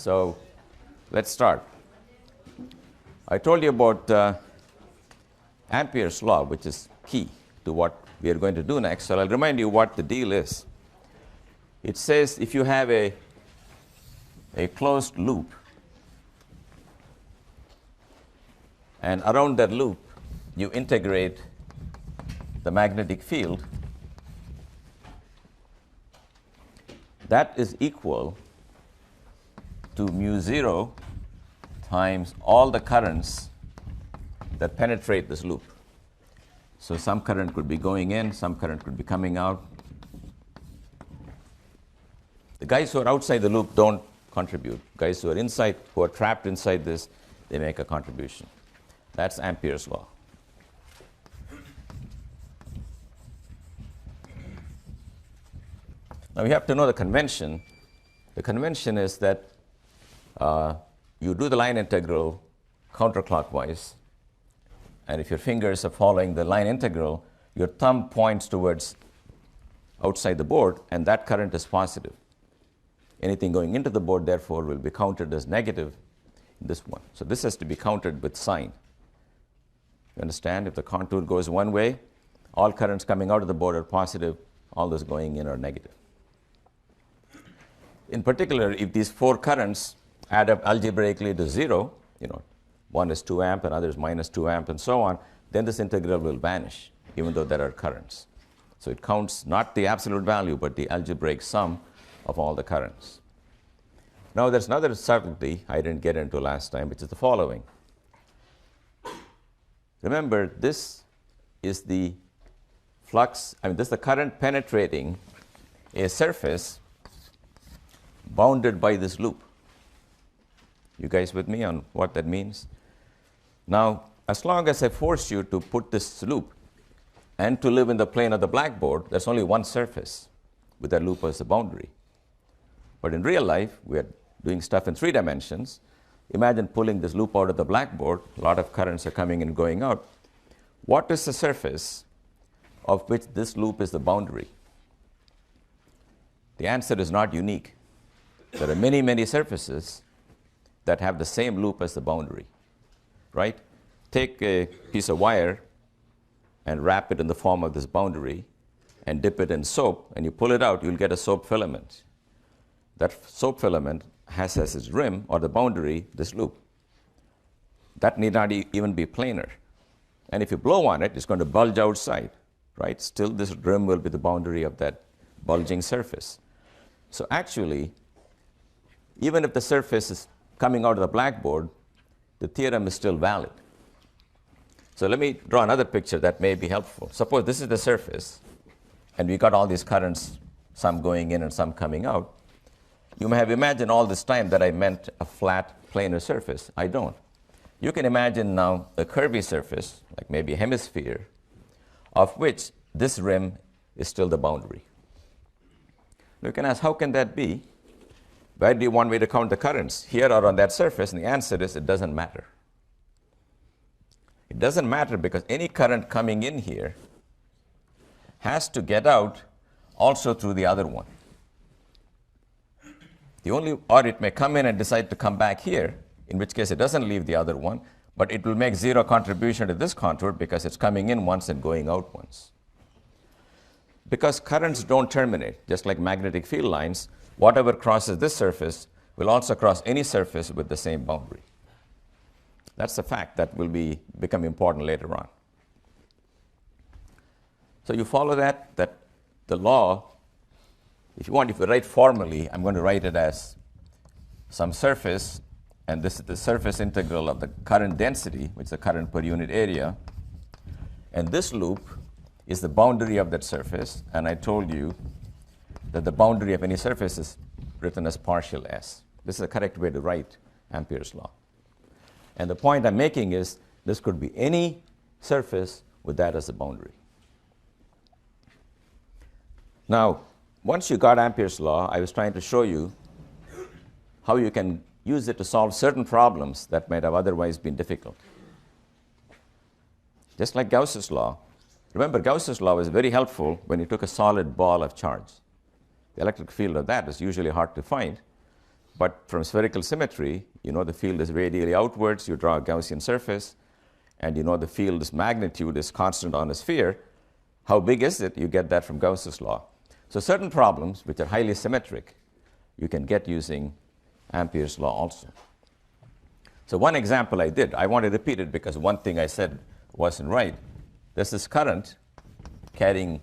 So let's start. I told you about Ampere's law, which is key to what we are going to do next. So I'll remind you what the deal is. It says if you have a closed loop, and around that loop you integrate the magnetic field, that is equal to mu0 times all the currents that penetrate this loop. So some current could be going in, some current could be coming out. The guys who are outside the loop don't contribute. Guys who are inside, who are trapped inside this, they make a contribution. That's Ampere's law. Now we have to know the convention. The convention is that you do the line integral counterclockwise, and if your fingers are following the line integral, your thumb points towards outside the board, and that current is positive. Anything going into the board, therefore, will be counted as negative in this one. So this has to be counted with sign. You understand? If the contour goes one way, all currents coming out of the board are positive, all those going in are negative. In particular, if these four currents add up algebraically to 0, one is 2 amp, another is minus 2 amp, and so on, then this integral will vanish, even though there are currents. So it counts not the absolute value, but the algebraic sum of all the currents. Now there's another subtlety I didn't get into last time, which is the following. Remember, this is the flux, this is the current penetrating a surface bounded by this loop. You guys with me on what that means? Now, as long as I force you to put this loop and to live in the plane of the blackboard, there's only one surface with that loop as the boundary. But in real life, we are doing stuff in 3 dimensions. Imagine pulling this loop out of the blackboard. A lot of currents are coming and going out. What is the surface of which this loop is the boundary? The answer is not unique. There are many, many surfaces that have the same loop as the boundary, right? Take a piece of wire and wrap it in the form of this boundary and dip it in soap, and you pull it out, you'll get a soap filament. That soap filament has as its rim or the boundary this loop. That need not even be planar. And if you blow on it, it's going to bulge outside, right? Still, this rim will be the boundary of that bulging surface. So actually, even if the surface is coming out of the blackboard, the theorem is still valid. So let me draw another picture that may be helpful. Suppose this is the surface, and we got all these currents, some going in and some coming out. You may have imagined all this time that I meant a flat, planar surface. I don't. You can imagine now a curvy surface, like maybe a hemisphere, of which this rim is still the boundary. You can ask, how can that be? Where do you want me to count the currents? Here or on that surface? And the answer is it doesn't matter. It doesn't matter because any current coming in here has to get out also through the other one. Or it may come in and decide to come back here, in which case it doesn't leave the other one, but it will make 0 contribution to this contour because it's coming in once and going out once. Because currents don't terminate, just like magnetic field lines, whatever crosses this surface will also cross any surface with the same boundary. That's a fact that will become important later on. So you follow that the law, if you write formally, I'm going to write it as some surface, and this is the surface integral of the current density, which is the current per unit area. And this loop is the boundary of that surface, and I told you that the boundary of any surface is written as partial S. This is the correct way to write Ampere's law. And the point I'm making is this could be any surface with that as a boundary. Now, once you got Ampere's law, I was trying to show you how you can use it to solve certain problems that might have otherwise been difficult. Just like Gauss's law. Remember, Gauss's law was very helpful when you took a solid ball of charge. The electric field of that is usually hard to find. But from spherical symmetry, you know the field is radially outwards, you draw a Gaussian surface, and you know the field's magnitude is constant on a sphere. How big is it? You get that from Gauss's law. So certain problems which are highly symmetric, you can get using Ampere's law also. So one example I did, I want to repeat it because one thing I said wasn't right. There's this current carrying,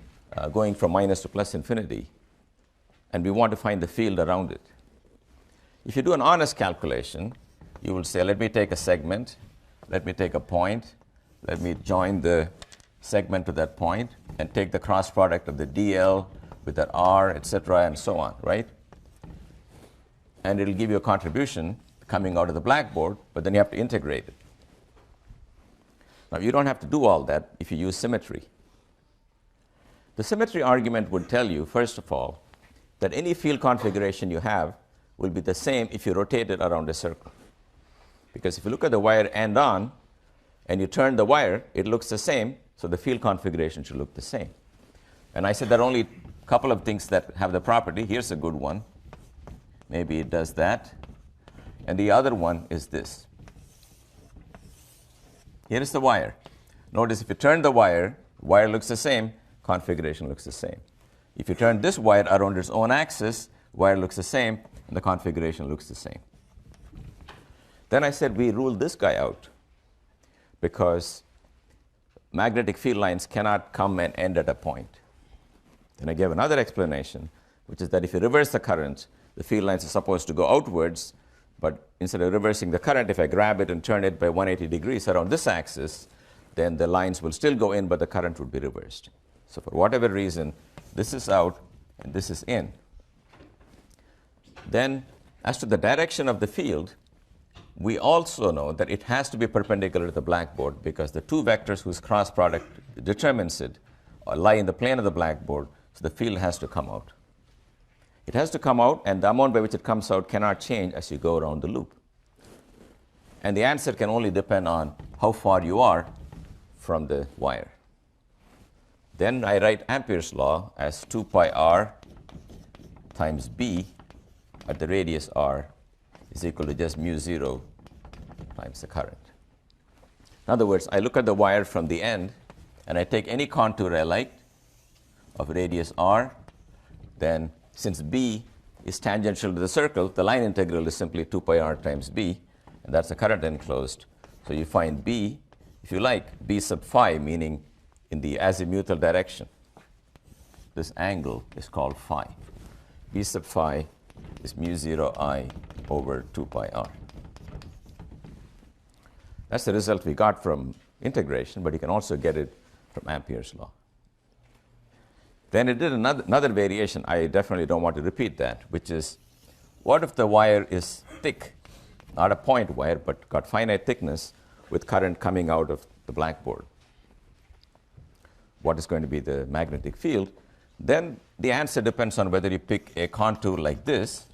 going from minus to plus infinity, and we want to find the field around it. If you do an honest calculation, you will say, let me take a segment, let me take a point, let me join the segment to that point, and take the cross product of the dl with that r, etc., and so on, right? And it'll give you a contribution coming out of the blackboard, but then you have to integrate it. Now, you don't have to do all that if you use symmetry. The symmetry argument would tell you, first of all, that any field configuration you have will be the same if you rotate it around a circle. Because if you look at the wire end on, and you turn the wire, it looks the same, so the field configuration should look the same. And I said there are only a couple of things that have the property. Here's a good one. Maybe it does that. And the other one is this. Here is the wire. Notice if you turn the wire looks the same, configuration looks the same. If you turn this wire around its own axis, wire looks the same, and the configuration looks the same. Then I said we rule this guy out because magnetic field lines cannot come and end at a point. Then I gave another explanation, which is that if you reverse the current, the field lines are supposed to go outwards, but instead of reversing the current, if I grab it and turn it by 180 degrees around this axis, then the lines will still go in, but the current would be reversed. So for whatever reason, this is out and this is in. Then, as to the direction of the field, we also know that it has to be perpendicular to the blackboard because the two vectors whose cross product determines it lie in the plane of the blackboard, so the field has to come out. It has to come out, and the amount by which it comes out cannot change as you go around the loop. And the answer can only depend on how far you are from the wire. Then I write Ampere's law as 2 pi r times b at the radius r is equal to just mu 0 times the current. In other words, I look at the wire from the end, and I take any contour I like of radius r. Then, since b is tangential to the circle, the line integral is simply 2 pi r times b, and that's the current enclosed. So you find b, if you like, b sub phi, meaning in the azimuthal direction. This angle is called phi. B sub phi is mu 0 I over 2 pi r. That's the result we got from integration, but you can also get it from Ampere's law. Then it did another variation. I definitely don't want to repeat that, which is, what if the wire is thick, not a point wire, but got finite thickness with current coming out of the blackboard? What is going to be the magnetic field? Then the answer depends on whether you pick a contour like this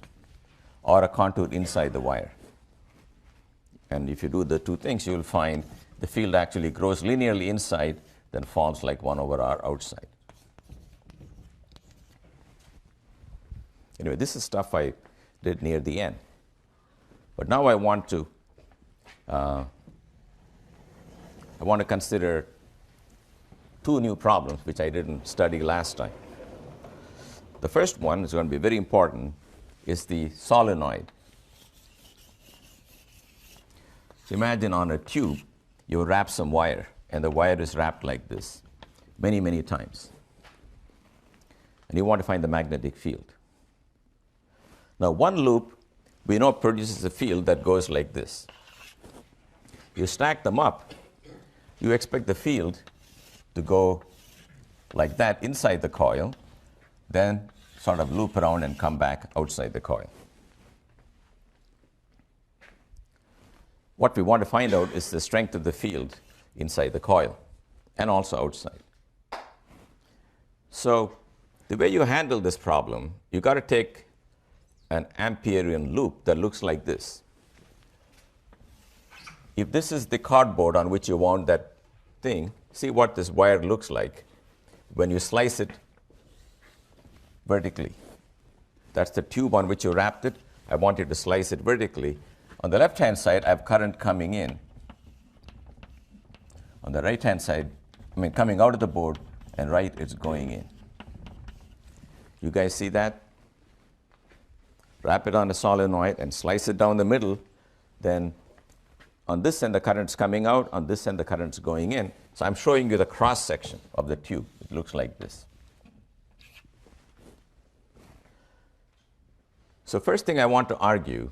or a contour inside the wire. And if you do the two things, you will find the field actually grows linearly inside, then falls like 1 over r outside. Anyway, this is stuff I did near the end. But now I want to consider two new problems which I didn't study last time. The first one is going to be very important, is the solenoid. So imagine on a tube, you wrap some wire, and the wire is wrapped like this many, many times. And you want to find the magnetic field. Now, one loop we know produces a field that goes like this. You stack them up, you expect the field to go like that inside the coil, then sort of loop around and come back outside the coil. What we want to find out is the strength of the field inside the coil and also outside. So the way you handle this problem, you got to take an Amperian loop that looks like this. If this is the cardboard on which you wound that thing, see what this wire looks like when you slice it vertically. That's the tube on which you wrapped it. I wanted to slice it vertically. On the left-hand side, I have current coming in. On the right-hand side, coming out of the board, and right, it's going in. You guys see that? Wrap it on a solenoid and slice it down the middle. Then on this end, the current's coming out. On this end, the current's going in. So I'm showing you the cross-section of the tube. It looks like this. So first thing I want to argue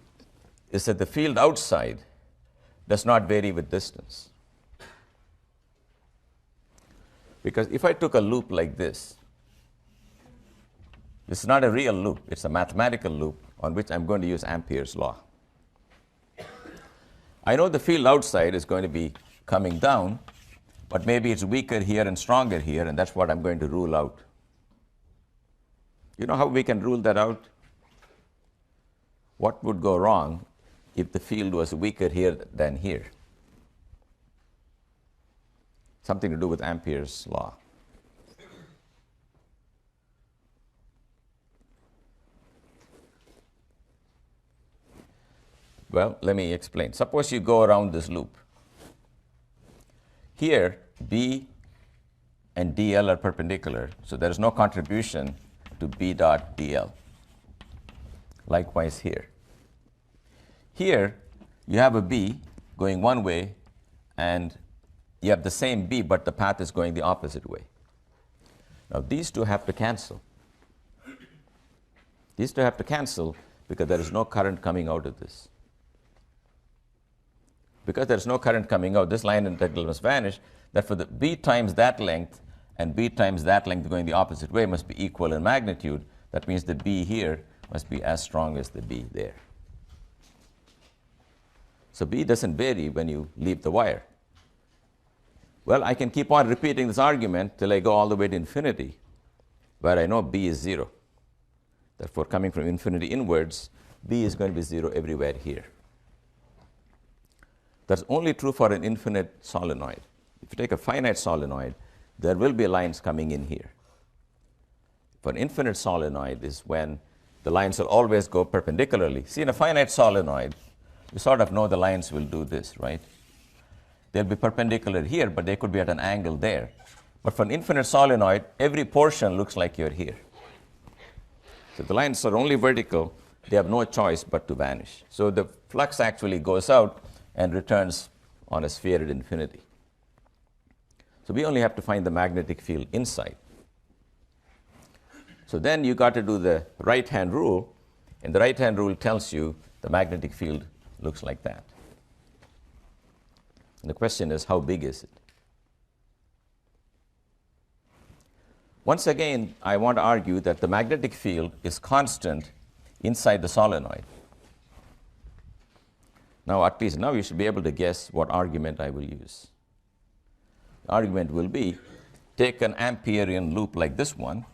is that the field outside does not vary with distance. Because if I took a loop like this is not a real loop. It's a mathematical loop on which I'm going to use Ampere's law. I know the field outside is going to be coming down, but maybe it's weaker here and stronger here, and that's what I'm going to rule out. You know how we can rule that out? What would go wrong if the field was weaker here than here? Something to do with Ampere's law. Well, let me explain. Suppose you go around this loop. Here, B and dl are perpendicular, so there is no contribution to B dot dl. Likewise here. Here, you have a B going one way, and you have the same B, but the path is going the opposite way. Now, these two have to cancel. These two have to cancel because there is no current coming out of this. Because there is no current coming out, this line integral must vanish. Therefore, the B times that length and B times that length going the opposite way must be equal in magnitude. That means the B here must be as strong as the B there. So B doesn't vary when you leave the wire. Well, I can keep on repeating this argument till I go all the way to infinity, where I know B is 0. Therefore, coming from infinity inwards, B is going to be 0 everywhere here. That's only true for an infinite solenoid. If you take a finite solenoid, there will be lines coming in here. For an infinite solenoid is when the lines will always go perpendicularly. See, in a finite solenoid, you sort of know the lines will do this, right? They'll be perpendicular here, but they could be at an angle there. But for an infinite solenoid, every portion looks like you're here. So the lines are only vertical. They have no choice but to vanish. So the flux actually goes out and returns on a sphere at infinity. So we only have to find the magnetic field inside. So then you got to do the right-hand rule, and the right-hand rule tells you the magnetic field looks like that. And the question is, how big is it? Once again, I want to argue that the magnetic field is constant inside the solenoid. Now, at least now you should be able to guess what argument I will use. The argument will be, take an Amperian loop like this one.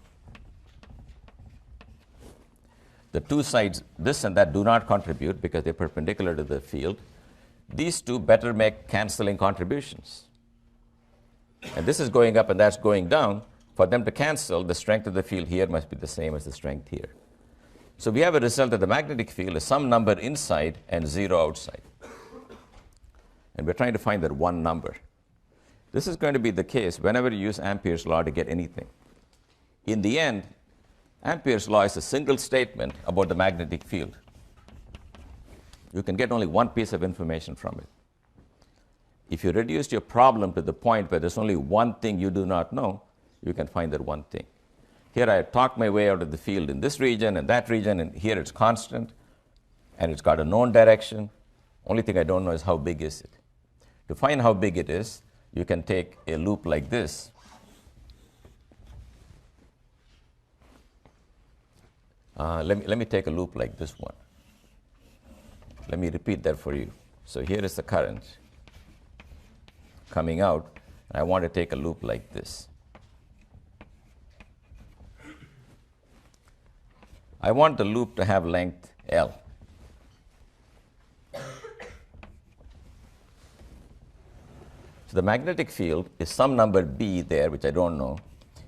The two sides, this and that, do not contribute because they're perpendicular to the field. These two better make canceling contributions. And this is going up and that's going down. For them to cancel, the strength of the field here must be the same as the strength here. So we have a result that the magnetic field is some number inside and 0 outside. And we're trying to find that one number. This is going to be the case whenever you use Ampere's law to get anything. In the end, Ampere's law is a single statement about the magnetic field. You can get only one piece of information from it. If you reduce your problem to the point where there's only one thing you do not know, you can find that one thing. Here I talked my way out of the field in this region and that region, and here it's constant, and it's got a known direction. Only thing I don't know is how big is it. To find how big it is, you can take a loop like this. Let me take a loop like this one. Let me repeat that for you. So here is the current coming out, and I want to take a loop like this. I want the loop to have length L. So the magnetic field is some number B there, which I don't know.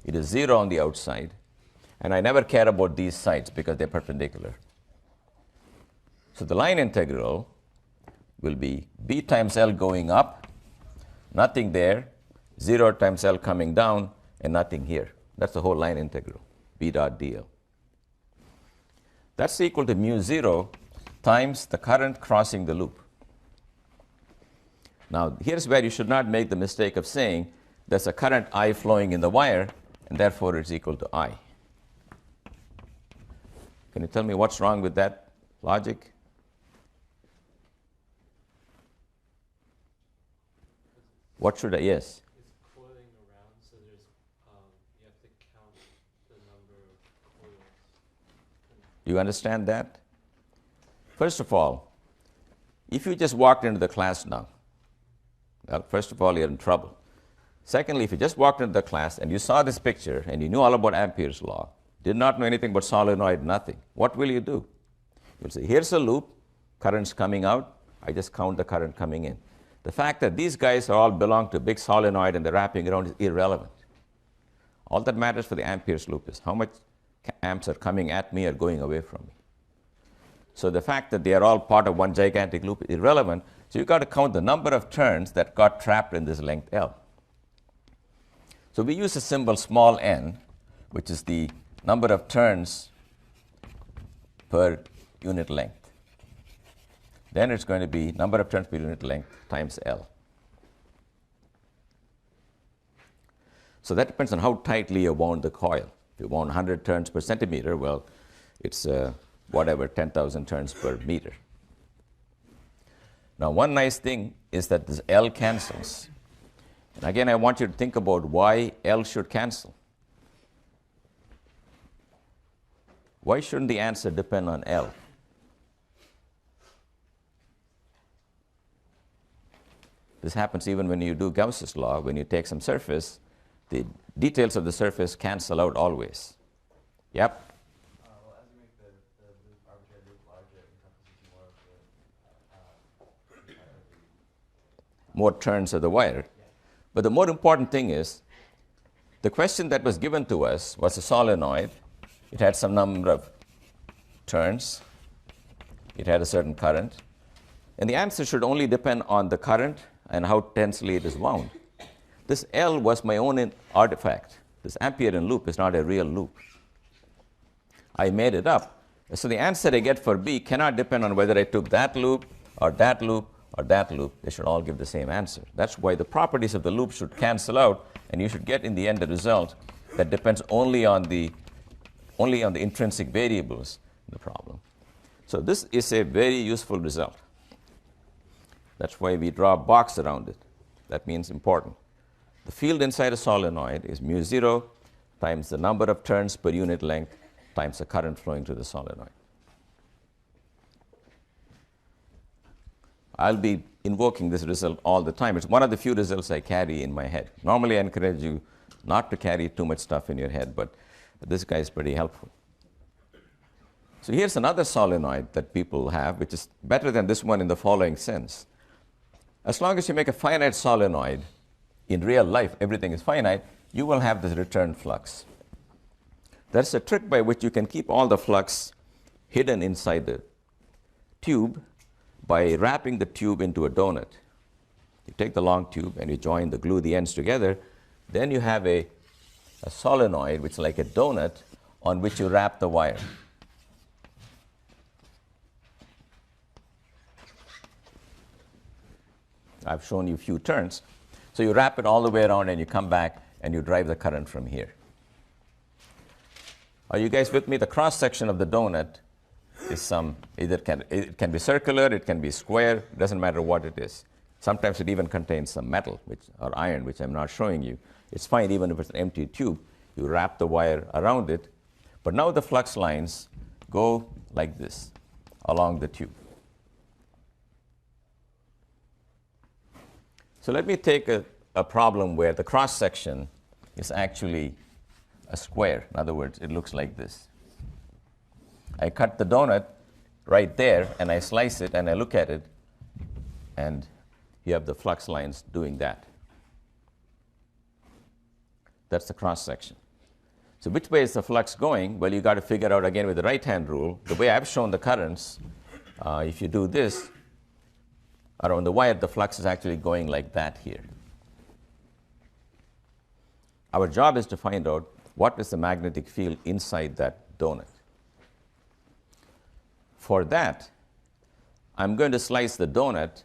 It is 0 on the outside. And I never care about these sides because they're perpendicular. So the line integral will be B times L going up, nothing there, 0 times L coming down, and nothing here. That's the whole line integral, B dot dl. That's equal to mu 0 times the current crossing the loop. Now, here's where you should not make the mistake of saying there's a current I flowing in the wire, and therefore it's equal to I. Can you tell me what's wrong with that logic? What should I, yes? It's coiling around, so there's, you have to count the number of coils. Do you understand that? First of all, if you just walked into the class now, well, first of all, you're in trouble. Secondly, if you just walked into the class and you saw this picture and you knew all about Ampere's law, did not know anything but solenoid, nothing, what will you do? You'll say, here's a loop, current's coming out, I just count the current coming in. The fact that these guys all belong to a big solenoid and they're wrapping around is irrelevant. All that matters for the Ampere's loop is how much amps are coming at me or going away from me. So the fact that they are all part of one gigantic loop is irrelevant. So you've got to count the number of turns that got trapped in this length L. So we use a symbol small n, which is the number of turns per unit length. Then it's going to be number of turns per unit length times L. So that depends on how tightly you wound the coil. If you wound 100 turns per centimeter, well, it's whatever, 10,000 turns per meter. Now, one nice thing is that this L cancels. And again, I want you to think about why L should cancel. Why shouldn't the answer depend on L? This happens even when you do Gauss's law. When you take some surface, the details of the surface cancel out always. Yep? Well, as you make the loop arbitrary loop larger, it encompasses more of the More turns of the wire. Yeah. But the more important thing is, the question that was given to us was a solenoid. It had some number of turns. It had a certain current. And the answer should only depend on the current and how tensely it is wound. This L was my own artifact. This Amperean loop is not a real loop. I made it up. So the answer I get for B cannot depend on whether I took that loop or that loop or that loop. They should all give the same answer. That's why the properties of the loop should cancel out, and you should get in the end a result that depends only on the intrinsic variables in the problem. So this is a very useful result. That's why we draw a box around it. That means important. The field inside a solenoid is mu 0 times the number of turns per unit length times the current flowing through the solenoid. I'll be invoking this result all the time. It's one of the few results I carry in my head. Normally, I encourage you not to carry too much stuff in your head, but this guy is pretty helpful. So here's another solenoid that people have, which is better than this one in the following sense. As long as you make a finite solenoid, in real life, everything is finite, you will have this return flux. That's a trick by which you can keep all the flux hidden inside the tube by wrapping the tube into a donut. You take the long tube and you glue the ends together, then you have a solenoid, which is like a donut, on which you wrap the wire. I've shown you a few turns. So you wrap it all the way around and you come back and you drive the current from here. Are you guys with me? The cross section of the donut is it can be circular, it can be square, it doesn't matter what it is. Sometimes it even contains some metal or iron, which I'm not showing you. It's fine even if it's an empty tube. You wrap the wire around it. But now the flux lines go like this along the tube. So let me take a problem where the cross section is actually a square. In other words, it looks like this. I cut the donut right there, and I slice it, and I look at it, and you have the flux lines doing that. That's the cross section. So which way is the flux going? Well, you got to figure out again with the right-hand rule. The way I've shown the currents if you do this, around the wire, the flux is actually going like that here. Our job is to find out what is the magnetic field inside that donut. For that, I'm going to slice the donut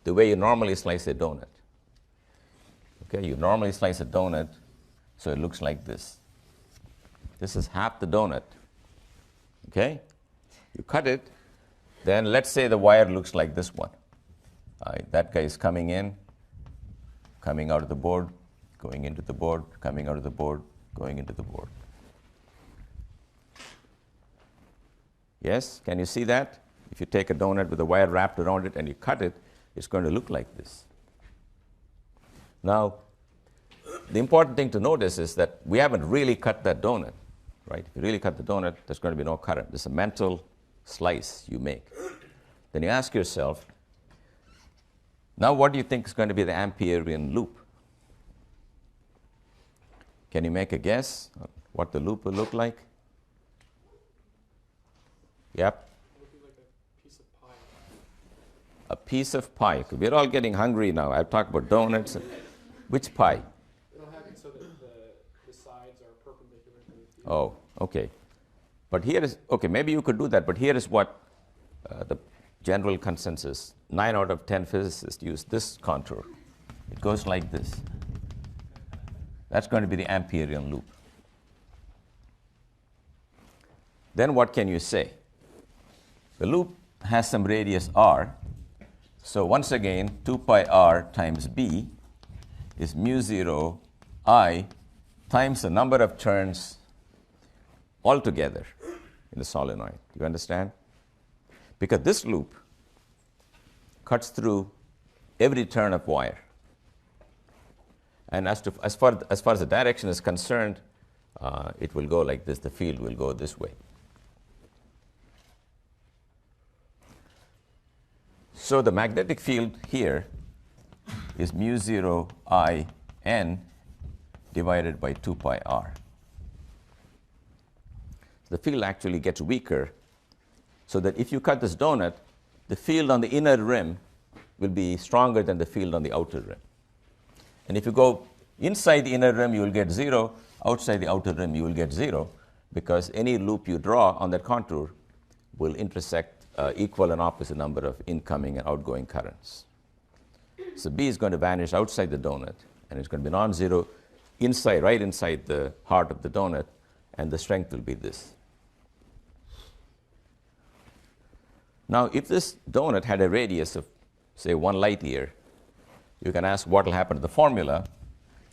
the way you normally slice a donut. Okay, you normally slice a donut so it looks like this. This is half the donut. Okay? You cut it, then let's say the wire looks like this one. That guy is coming in, coming out of the board, going into the board, coming out of the board, going into the board. Yes? Can you see that? If you take a donut with a wire wrapped around it and you cut it, it's going to look like this. Now, the important thing to notice is that we haven't really cut that donut, right? If you really cut the donut, there's going to be no current. It's a mental slice you make. Then you ask yourself, now what do you think is going to be the Amperian loop? Can you make a guess on what the loop will look like? Yep. It would be like a piece of pie. A piece of pie. We're all getting hungry now. I've talked about donuts. Which pie? It'll have it so that the sides are perpendicular to the field. Oh, okay. But here is, okay, maybe you could do that, but here is what the general consensus. 9 out of 10 physicists use this contour. It goes like this. That's going to be the Amperian loop. Then what can you say? The loop has some radius r. So once again, 2 pi r times b is mu 0 I times the number of turns altogether in the solenoid. Do you understand? Because this loop cuts through every turn of wire. And as far as the direction is concerned, it will go like this. The field will go this way. So the magnetic field here is mu 0 I n divided by 2 pi r. The field actually gets weaker, so that if you cut this donut, the field on the inner rim will be stronger than the field on the outer rim. And if you go inside the inner rim, you will get 0. Outside the outer rim, you will get 0, because any loop you draw on that contour will intersect equal and opposite number of incoming and outgoing currents. So B is going to vanish outside the donut, and it's going to be non-zero inside, right inside the heart of the donut, and the strength will be this. Now, if this donut had a radius of, say, 1 light year, you can ask what will happen to the formula.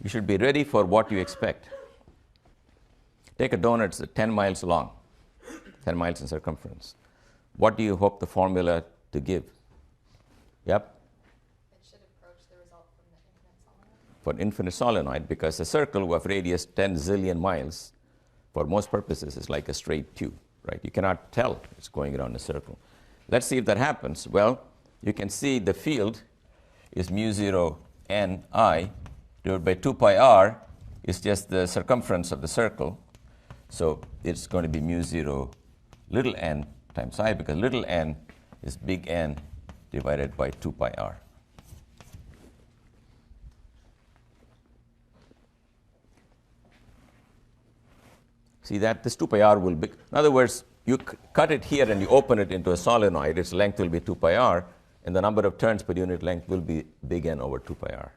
You should be ready for what you expect. Take a donut that's 10 miles long, 10 miles in circumference. What do you hope the formula to give? Yep? It should approach the result from the infinite solenoid. For infinite solenoid, because a circle of radius 10 zillion miles, for most purposes, is like a straight tube, right? You cannot tell it's going around a circle. Let's see if that happens. Well, you can see the field is mu 0 n I divided by 2 pi r is just the circumference of the circle. So it's going to be mu 0 little n times I, because little n is big N divided by 2 pi r. See that? This 2 pi r will be, in other words, you cut it here and you open it into a solenoid, its length will be 2 pi r, and the number of turns per unit length will be big N over 2 pi r.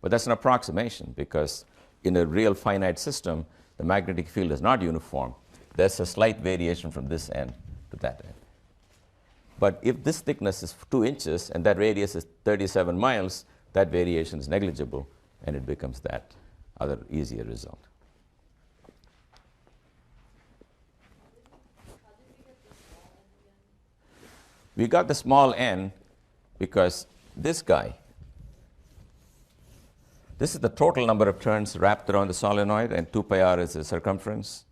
But that's an approximation, because in a real finite system, the magnetic field is not uniform. There's a slight variation from this end to that end. But if this thickness is 2 inches and that radius is 37 miles, that variation is negligible, and it becomes that other easier result. We got the small n because this guy, this is the total number of turns wrapped around the solenoid, and 2 pi r is the circumference,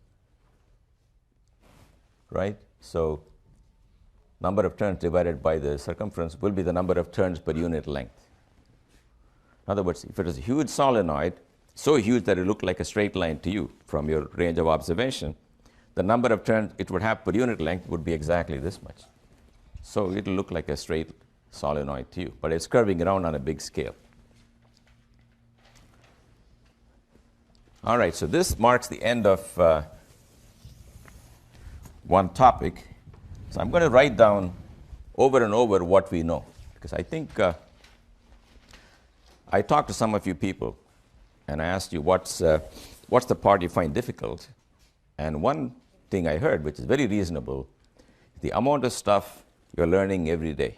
right? So number of turns divided by the circumference will be the number of turns per unit length. In other words, if it is a huge solenoid, so huge that it looked like a straight line to you from your range of observation, the number of turns it would have per unit length would be exactly this much. So it'll look like a straight solenoid to you, but it's curving around on a big scale. All right, so this marks the end of one topic. So I'm going to write down over and over what we know, because I think I talked to some of you people, and I asked you what's the part you find difficult. And one thing I heard, which is very reasonable, the amount of stuff you're learning every day.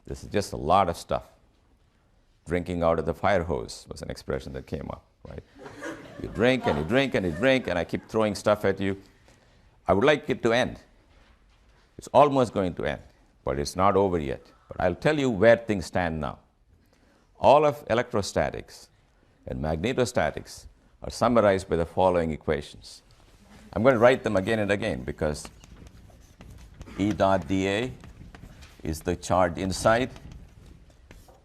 This is just a lot of stuff. Drinking out of the fire hose was an expression that came up, right? You drink and you drink and you drink, and I keep throwing stuff at you. I would like it to end. It's almost going to end, but it's not over yet. But I'll tell you where things stand now. All of electrostatics and magnetostatics are summarized by the following equations. I'm going to write them again and again because E dot dA is the charge inside.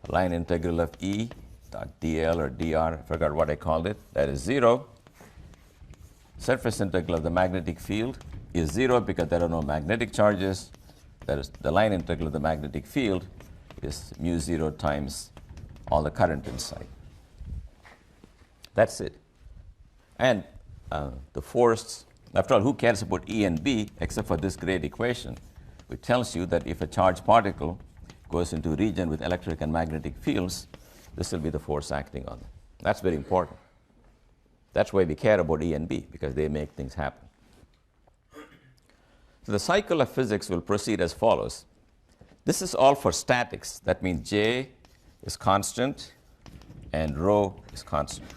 Line integral of E dot dl or dr, I forgot what I called it, that is 0. Surface integral of the magnetic field is 0 because there are no magnetic charges. That is, the line integral of the magnetic field is mu 0 times all the current inside. That's it. And the force, after all, who cares about E and B except for this great equation, which tells you that if a charged particle goes into a region with electric and magnetic fields, this will be the force acting on them. That's very important. That's why we care about E and B, because they make things happen. So the cycle of physics will proceed as follows. This is all for statics. That means J is constant and rho is constant.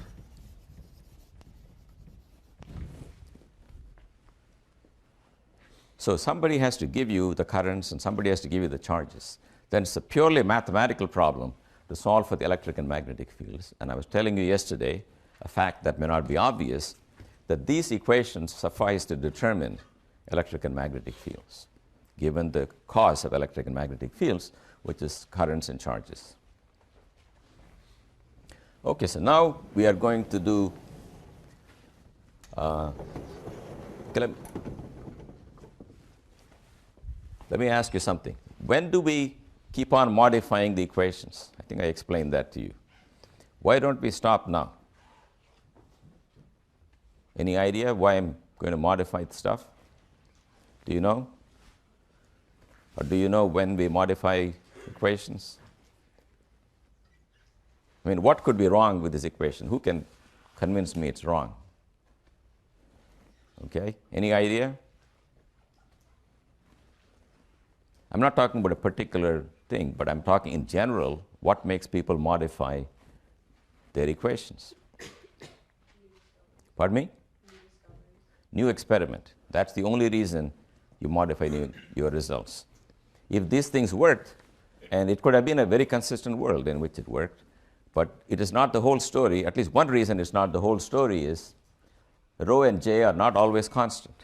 So somebody has to give you the currents and somebody has to give you the charges. Then it's a purely mathematical problem to solve for the electric and magnetic fields. And I was telling you yesterday a fact that may not be obvious, that these equations suffice to determine electric and magnetic fields, given the cause of electric and magnetic fields, which is currents and charges. Okay, so now we are going to do let me ask you something. When do we keep on modifying the equations? I think I explained that to you. Why don't we stop now? Any idea why I'm going to modify the stuff? Do you know? Or do you know when we modify equations? I mean, what could be wrong with this equation? Who can convince me it's wrong? Okay, any idea? I'm not talking about a particular thing, but I'm talking in general, what makes people modify their equations? Pardon me? New experiment. That's the only reason you modify your results. If these things worked, and it could have been a very consistent world in which it worked, but it is not the whole story. At least one reason it's not the whole story is rho and J are not always constant.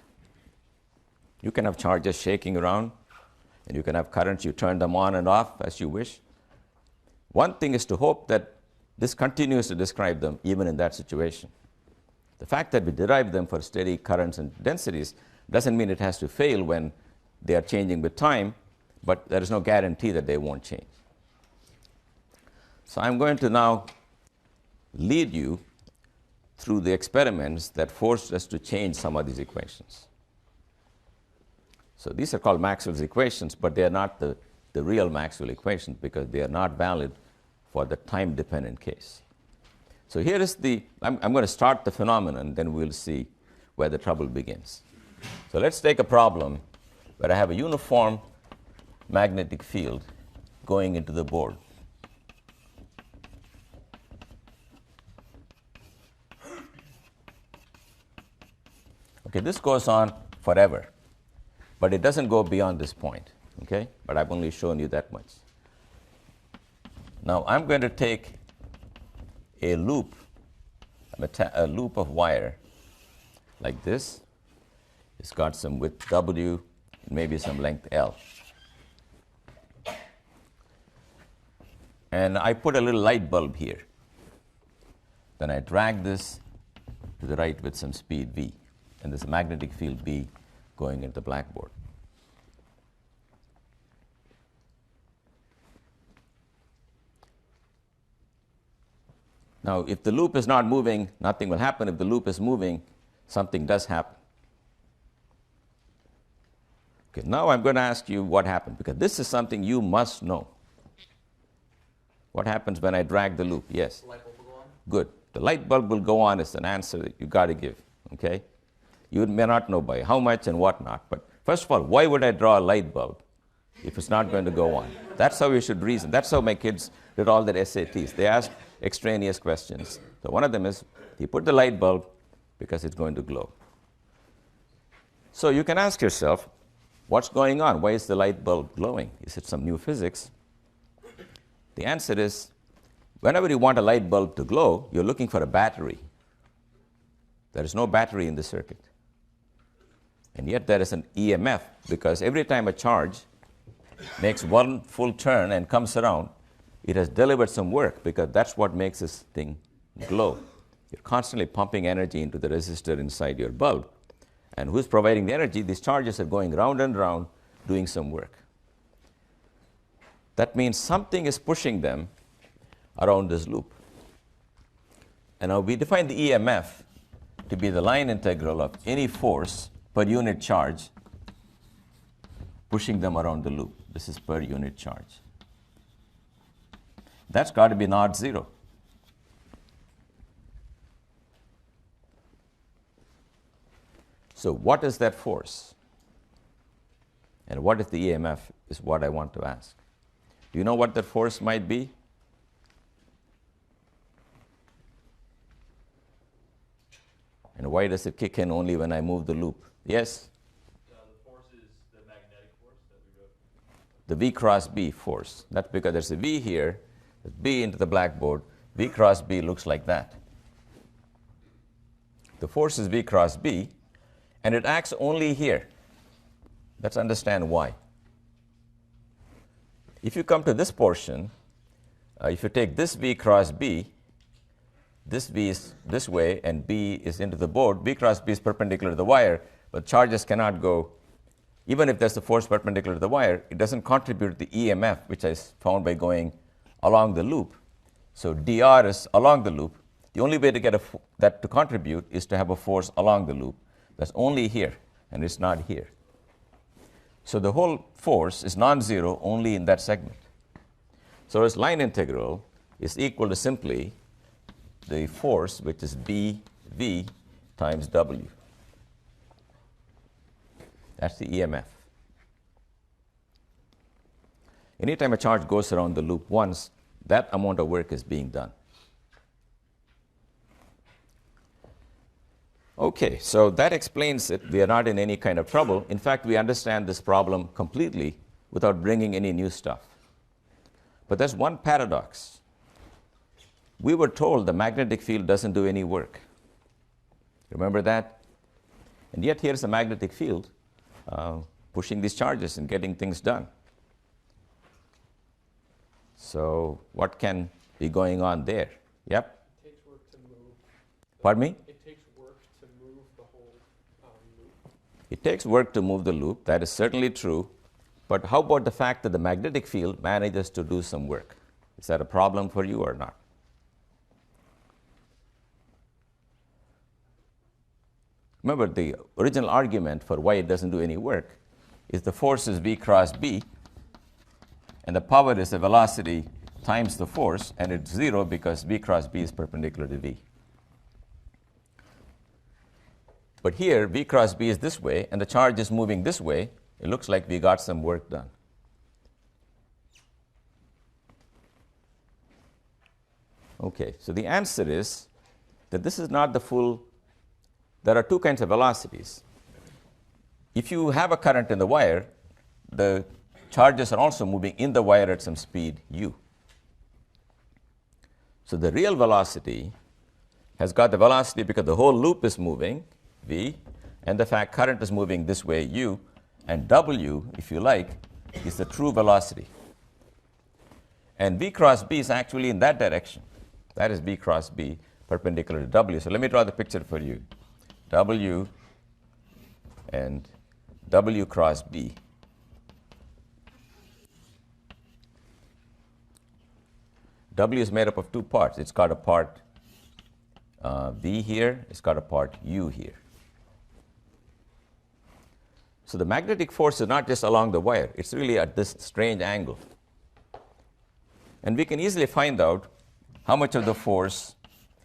You can have charges shaking around, and you can have currents, you turn them on and off as you wish. One thing is to hope that this continues to describe them even in that situation. The fact that we derive them for steady currents and densities doesn't mean it has to fail when they are changing with time, but there is no guarantee that they won't change. So I'm going to now lead you through the experiments that forced us to change some of these equations. So these are called Maxwell's equations, but they are not the real Maxwell equations because they are not valid for the time-dependent case. So here is I'm going to start the phenomenon, then we'll see where the trouble begins. So let's take a problem where I have a uniform magnetic field going into the board. Okay, this goes on forever, but it doesn't go beyond this point, okay? But I've only shown you that much. Now I'm going to take a loop, a loop of wire like this. It's got some width W, maybe some length L. And I put a little light bulb here. Then I drag this to the right with some speed V. And there's a magnetic field B going into the blackboard. Now, if the loop is not moving, nothing will happen. If the loop is moving, something does happen. Okay, now I'm going to ask you what happened, because this is something you must know. What happens when I drag the loop? Yes? The light bulb will go on? Good. The light bulb will go on is an answer that you got to give, okay? You may not know by how much and what not, but first of all, why would I draw a light bulb if it's not going to go on? That's how you should reason. That's how my kids did all their SATs. They asked extraneous questions. So one of them is, you put the light bulb because it's going to glow. So you can ask yourself, what's going on? Why is the light bulb glowing? Is it some new physics? The answer is, whenever you want a light bulb to glow, you're looking for a battery. There is no battery in the circuit. And yet there is an EMF, because every time a charge makes one full turn and comes around, it has delivered some work, because that's what makes this thing glow. You're constantly pumping energy into the resistor inside your bulb. And who's providing the energy? These charges are going round and round, doing some work. That means something is pushing them around this loop. And now we define the EMF to be the line integral of any force per unit charge pushing them around the loop. This is per unit charge. That's got to be not zero. So what is that force? And what is the EMF is what I want to ask. Do you know what that force might be? And why does it kick in only when I move the loop? Yes? The force is the magnetic force that we wrote. The V cross B force. That's because there's a V here, there's B into the blackboard. V cross B looks like that. The force is V cross B, and it acts only here. Let's understand why. If you come to this portion, if you take this V cross B, this V is this way and B is into the board, V cross B is perpendicular to the wire, but charges cannot go, even if there's a force perpendicular to the wire, it doesn't contribute to the EMF, which is found by going along the loop. So dr is along the loop. The only way to get that to contribute is to have a force along the loop. That's only here, and it's not here. So the whole force is non-zero only in that segment. So its line integral is equal to simply the force, which is BV times W. That's the EMF. Anytime a charge goes around the loop once, that amount of work is being done. Okay, so that explains it. We are not in any kind of trouble. In fact, we understand this problem completely without bringing any new stuff. But there's one paradox. We were told the magnetic field doesn't do any work. Remember that? And yet here's a magnetic field pushing these charges and getting things done. So what can be going on there? Yep? It takes work to move. Pardon me? It takes work to move the whole loop. It takes work to move the loop. That is certainly true. But how about the fact that the magnetic field manages to do some work? Is that a problem for you or not? Remember, the original argument for why it doesn't do any work is the force is V cross B, and the power is the velocity times the force, and it's zero because V cross B is perpendicular to V. But here, V cross B is this way, and the charge is moving this way. It looks like we got some work done. Okay, so the answer is that this is not the full. There are two kinds of velocities. If you have a current in the wire, the charges are also moving in the wire at some speed, u. So the real velocity has got the velocity because the whole loop is moving, v, and the fact current is moving this way, u, and w, if you like, is the true velocity. And v cross b is actually in that direction. That is v cross b perpendicular to w. So let me draw the picture for you. W and W cross B. W is made up of two parts. It's got a part V here, it's got a part U here. So the magnetic force is not just along the wire, it's really at this strange angle. And we can easily find out how much of the force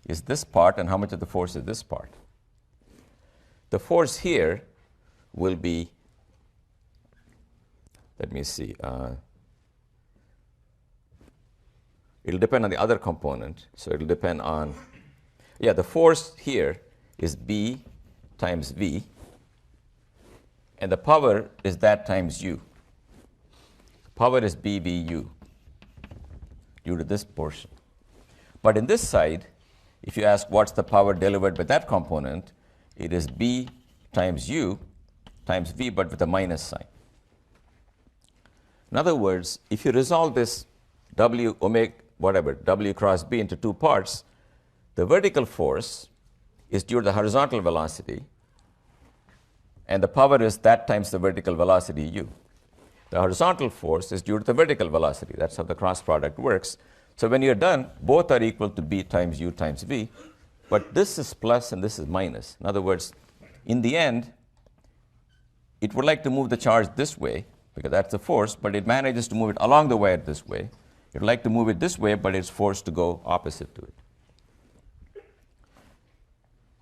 is this part and how much of the force is this part. The force here will be, let me see, it'll depend on the other component. So it'll depend on, the force here is B times V, and the power is that times U. The power is BVU due to this portion. But in this side, if you ask what's the power delivered by that component, it is B times U times V, but with a minus sign. In other words, if you resolve this W cross B into two parts, the vertical force is due to the horizontal velocity, and the power is that times the vertical velocity U. The horizontal force is due to the vertical velocity. That's how the cross product works. So when you're done, both are equal to B times U times V, but this is plus and this is minus. In other words, in the end, it would like to move the charge this way, because that's the force, but it manages to move it along the wire this way. It would like to move it this way, but it's forced to go opposite to it.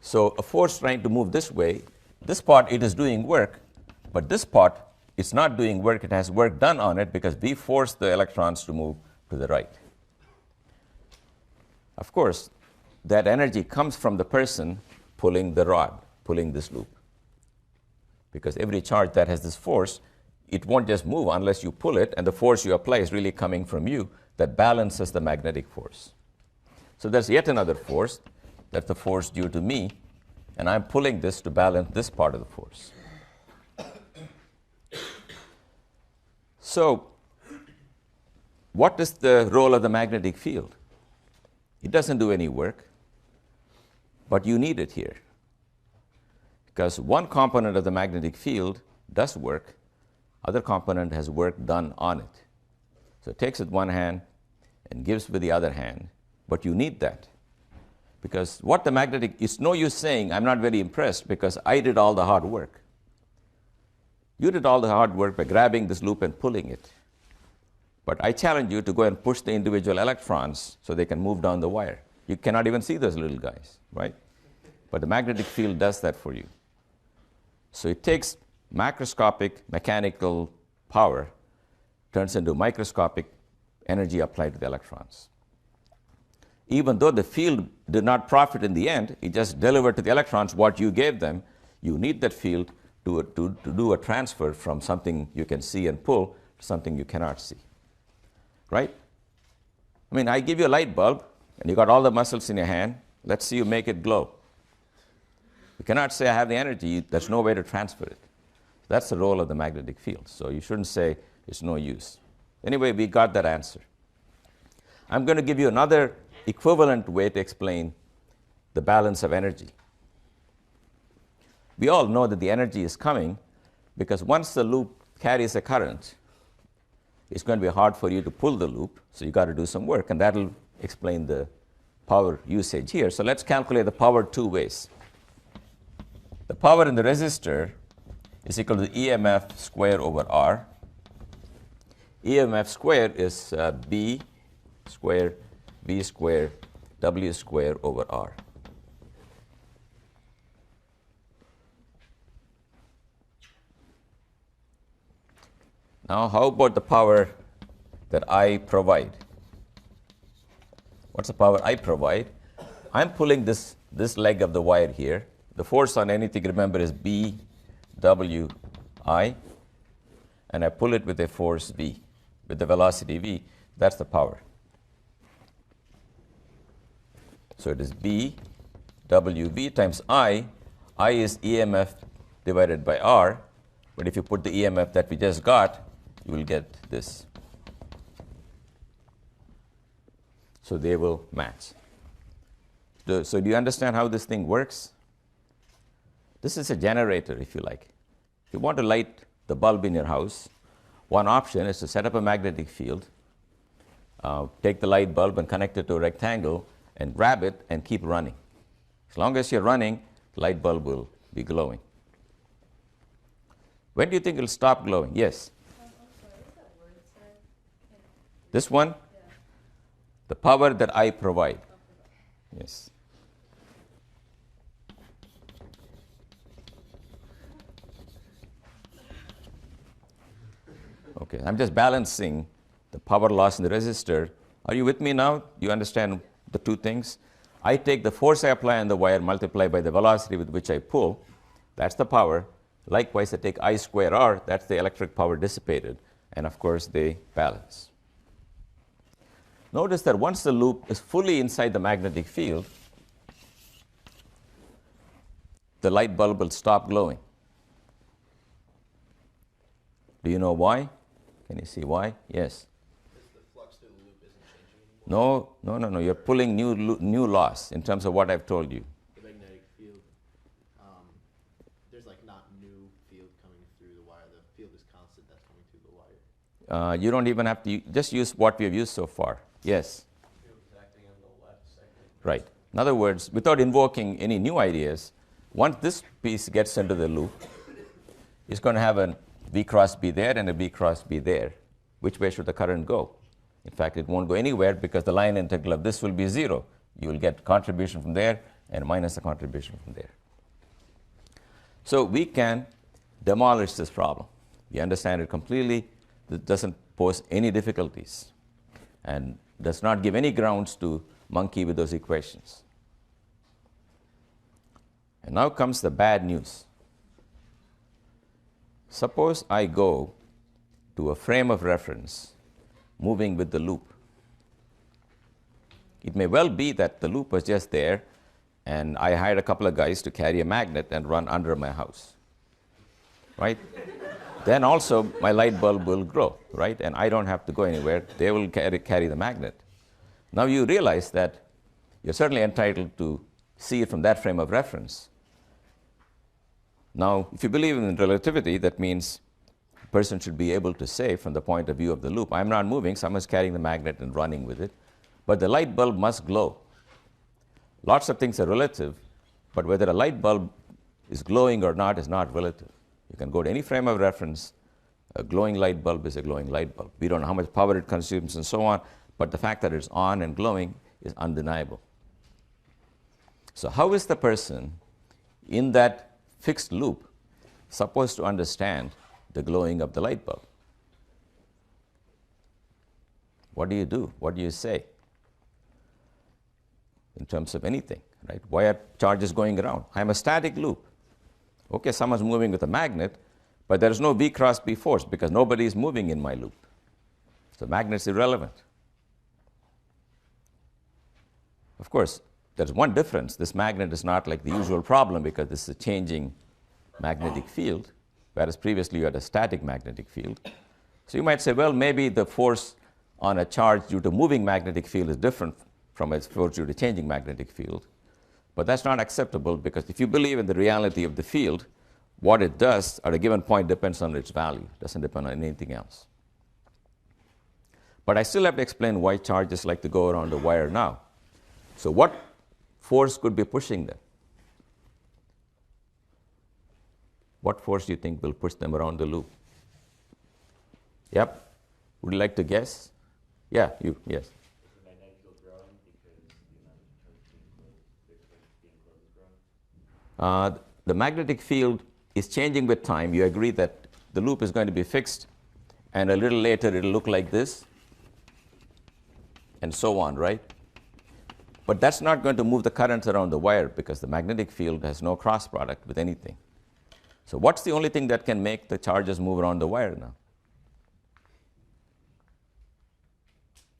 So a force trying to move this way, this part, it is doing work, but this part, it's not doing work. It has work done on it because we force the electrons to move to the right. Of course, that energy comes from the person pulling the rod, pulling this loop. Because every charge that has this force, it won't just move unless you pull it, and the force you apply is really coming from you that balances the magnetic force. So there's yet another force. That's the force due to me, and I'm pulling this to balance this part of the force. So what is the role of the magnetic field? It doesn't do any work, but you need it here. Because one component of the magnetic field does work, other component has work done on it. So it takes with one hand and gives with the other hand, but you need that. Because what the magnetic, it's no use saying, I'm not very impressed because I did all the hard work. You did all the hard work by grabbing this loop and pulling it. But I challenge you to go and push the individual electrons so they can move down the wire. You cannot even see those little guys, right? But the magnetic field does that for you. So it takes macroscopic mechanical power, turns into microscopic energy applied to the electrons. Even though the field did not profit in the end, it just delivered to the electrons what you gave them. You need that field to do a transfer from something you can see and pull to something you cannot see. Right? I mean, I give you a light bulb, and you got all the muscles in your hand. Let's see you make it glow. You cannot say, I have the energy. There's no way to transfer it. That's the role of the magnetic field. So you shouldn't say it's no use. Anyway, we got that answer. I'm going to give you another equivalent way to explain the balance of energy. We all know that the energy is coming because once the loop carries a current, it's going to be hard for you to pull the loop, so you got to do some work, and that'll explain the power usage here. So let's calculate the power two ways. The power in the resistor is equal to EMF square over R. EMF square is B square, V square, W square over R. Now, how about the power that I provide? What's the power I provide? I'm pulling this leg of the wire here. The force on anything, remember, is B, W, I, and I pull it with a force V, with the velocity V. That's the power. So it is B, W, V times I. I is EMF divided by R, but if you put the EMF that we just got, you will get this. So they will match. So do you understand how this thing works? This is a generator, if you like. If you want to light the bulb in your house, one option is to set up a magnetic field, take the light bulb and connect it to a rectangle, and grab it and keep running. As long as you're running, the light bulb will be glowing. When do you think it will stop glowing? Yes? I'm sorry, what's that word, sir? This one? Yeah. The power that I provide. Yes. Okay, I'm just balancing the power loss in the resistor. Are you with me now? You understand the two things? I take the force I apply on the wire, multiply by the velocity with which I pull. That's the power. Likewise, I take I square R. That's the electric power dissipated. And of course, they balance. Notice that once the loop is fully inside the magnetic field, the light bulb will stop glowing. Do you know why? Can you see why? Yes. Because the flux through the loop isn't changing anymore. No. You're pulling new loss in terms of what I've told you. The magnetic field, there's like not new field coming through the wire. The field is constant that's coming through the wire. You don't even have to just use what we have used so far. Yes. The field is acting on the left segment. Right. In other words, without invoking any new ideas, once this piece gets into the loop, it's going to have a V cross B there and a V cross B there. Which way should the current go? In fact, it won't go anywhere because the line integral of this will be 0. You will get contribution from there and minus the contribution from there. So we can demolish this problem. We understand it completely. It doesn't pose any difficulties and does not give any grounds to monkey with those equations. And now comes the bad news. Suppose I go to a frame of reference moving with the loop. It may well be that the loop was just there and I hired a couple of guys to carry a magnet and run under my house. Right? Then also my light bulb will grow, right? And I don't have to go anywhere. They will carry the magnet. Now you realize that you're certainly entitled to see it from that frame of reference. Now, if you believe in relativity, that means a person should be able to say from the point of view of the loop, I'm not moving, someone's carrying the magnet and running with it, but the light bulb must glow. Lots of things are relative, but whether a light bulb is glowing or not is not relative. You can go to any frame of reference, a glowing light bulb is a glowing light bulb. We don't know how much power it consumes and so on, but the fact that it's on and glowing is undeniable. So how is the person in that fixed loop supposed to understand the glowing of the light bulb? What do you do? What do you say in terms of anything, right? Why are charges going around? I'm a static loop. Okay, someone's moving with a magnet, but there is no V cross B force because nobody is moving in my loop. So magnet's irrelevant. Of course, there's one difference. This magnet is not like the usual problem because this is a changing magnetic field, whereas previously you had a static magnetic field. So you might say, well, maybe the force on a charge due to moving magnetic field is different from its force due to changing magnetic field. But that's not acceptable because if you believe in the reality of the field, what it does at a given point depends on its value. It doesn't depend on anything else. But I still have to explain why charges like to go around the wire now. So what force could be pushing them? What force do you think will push them around the loop? Yep. Would you like to guess? Yeah, you, yes. Is the magnetic field growing because the amount of charge being closed, the expression being closed is growing? The magnetic field is changing with time. You agree that the loop is going to be fixed, and a little later it'll look like this, and so on, right? But that's not going to move the currents around the wire because the magnetic field has no cross product with anything. So what's the only thing that can make the charges move around the wire now?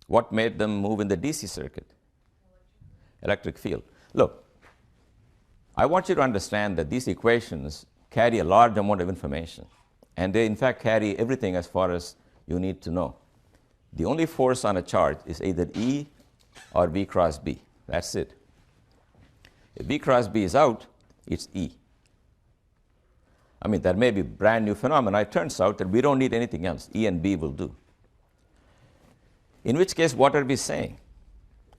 What made them move in the DC circuit? Electric field. Look, I want you to understand that these equations carry a large amount of information, and they in fact carry everything as far as you need to know. The only force on a charge is either E or V cross B. That's it. If V cross B is out, it's E. I mean, that may be a brand new phenomenon. It turns out that we don't need anything else. E and B will do. In which case, what are we saying?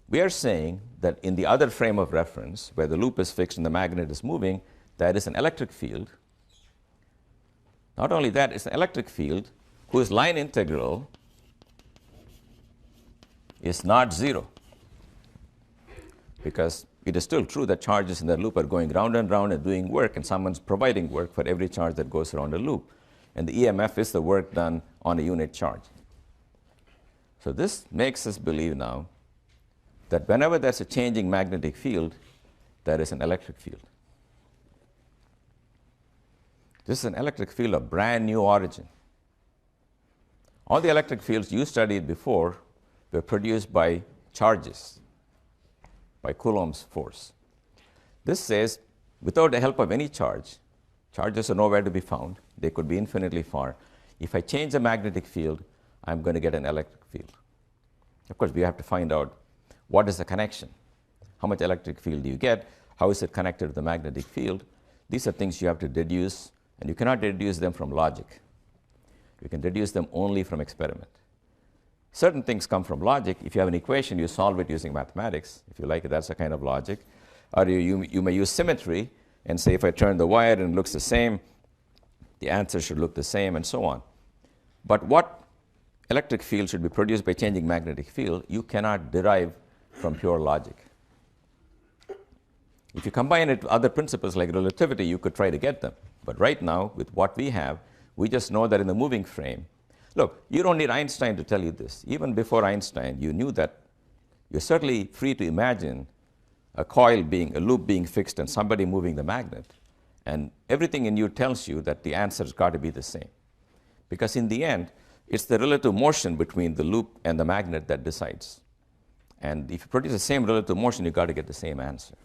we are saying that in the other frame of reference, where the loop is fixed and the magnet is moving, there is an electric field. Not only that, it's an electric field whose line integral is not 0. Because it is still true that charges in the loop are going round and round and doing work, and someone's providing work for every charge that goes around a loop. And the EMF is the work done on a unit charge. So this makes us believe now that whenever there's a changing magnetic field, there is an electric field. This is an electric field of brand new origin. All the electric fields you studied before were produced by charges, by Coulomb's force. This says, without the help of any charge, charges are nowhere to be found. They could be infinitely far. If I change the magnetic field, I'm going to get an electric field. Of course, we have to find out what is the connection. How much electric field do you get? How is it connected to the magnetic field? These are things you have to deduce, and you cannot deduce them from logic. You can deduce them only from experiment. Certain things come from logic. If you have an equation, you solve it using mathematics. If you like it, that's a kind of logic. Or you may use symmetry and say, if I turn the wire and it looks the same, the answer should look the same, and so on. But what electric field should be produced by changing magnetic field, you cannot derive from pure logic. If you combine it with other principles like relativity, you could try to get them. But right now, with what we have, we just know that in the moving frame, look, you don't need Einstein to tell you this. Even before Einstein, you knew that you're certainly free to imagine a loop being fixed and somebody moving the magnet. And everything in you tells you that the answer's got to be the same. Because in the end, it's the relative motion between the loop and the magnet that decides. And if you produce the same relative motion, you've got to get the same answer.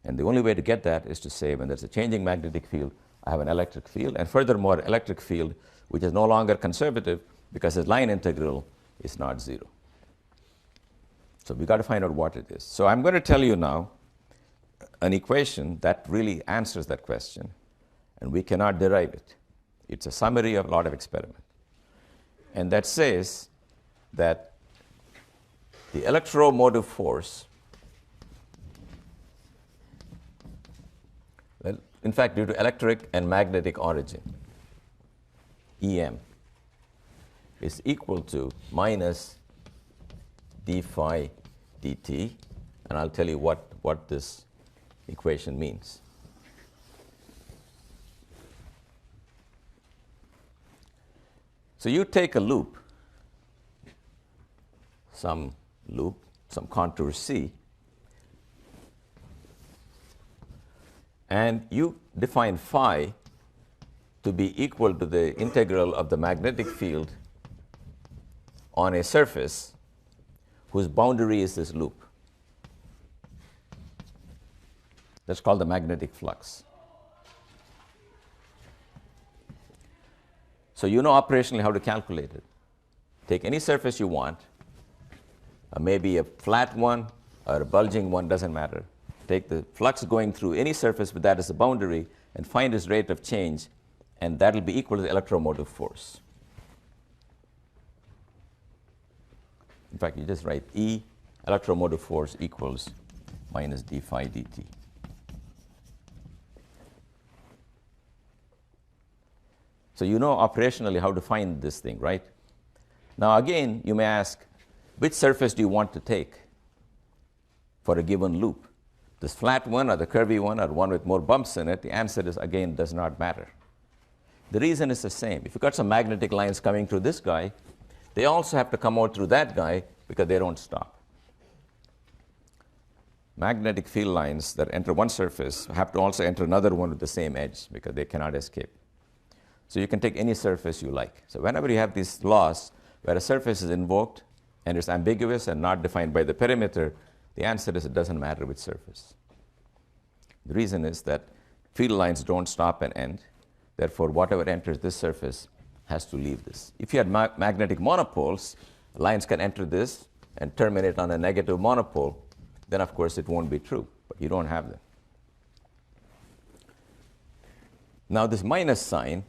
And the only way to get that is to say, when there's a changing magnetic field, I have an electric field. And furthermore, electric field, which is no longer conservative because its line integral is not 0. So we've got to find out what it is. So I'm going to tell you now an equation that really answers that question, and we cannot derive it. It's a summary of a lot of experiment. And that says that the electromotive force, well, in fact, due to electric and magnetic origin, EM, is equal to minus d phi dt, and I'll tell you what this equation means. So you take a loop, some contour C, and you define phi to be equal to the integral of the magnetic field on a surface whose boundary is this loop. That's called the magnetic flux. So you know operationally how to calculate it. Take any surface you want, maybe a flat one or a bulging one, doesn't matter. Take the flux going through any surface with that as a boundary and find its rate of change, and that will be equal to the electromotive force. In fact, you just write E electromotive force equals minus d phi dt. So you know operationally how to find this thing, right? Now again, you may ask, which surface do you want to take for a given loop? This flat one or the curvy one or one with more bumps in it? The answer is, again, does not matter. The reason is the same. If you've got some magnetic lines coming through this guy, they also have to come out through that guy because they don't stop. Magnetic field lines that enter one surface have to also enter another one with the same edge because they cannot escape. So you can take any surface you like. So whenever you have these laws where a surface is invoked and it's ambiguous and not defined by the perimeter, the answer is it doesn't matter which surface. The reason is that field lines don't stop and end. Therefore, whatever enters this surface has to leave this. If you had magnetic monopoles, lines can enter this and terminate on a negative monopole, then of course it won't be true, but you don't have them. Now this minus sign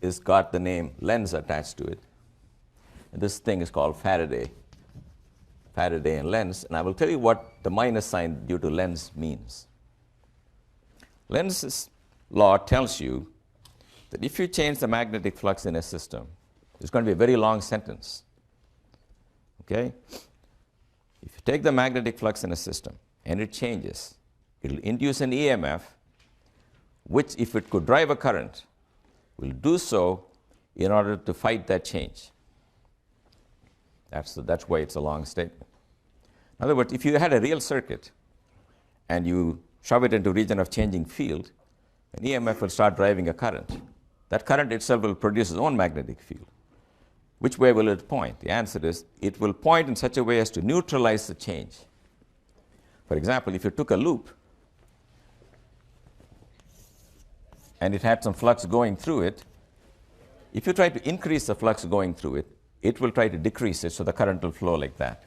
is got the name lens attached to it. And this thing is called Faraday Faraday and Lenz, and I will tell you what the minus sign due to Lenz means. Lenz's law tells you that if you change the magnetic flux in a system, it's going to be a very long sentence. Okay? If you take the magnetic flux in a system and it changes, it will induce an EMF, which, if it could drive a current, will do so in order to fight that change. That's why it's a long statement. In other words, if you had a real circuit and you shove it into a region of changing field, an EMF will start driving a current. That current itself will produce its own magnetic field. Which way will it point? The answer is it will point in such a way as to neutralize the change. For example, if you took a loop and it had some flux going through it, if you try to increase the flux going through it, it will try to decrease it, so the current will flow like that.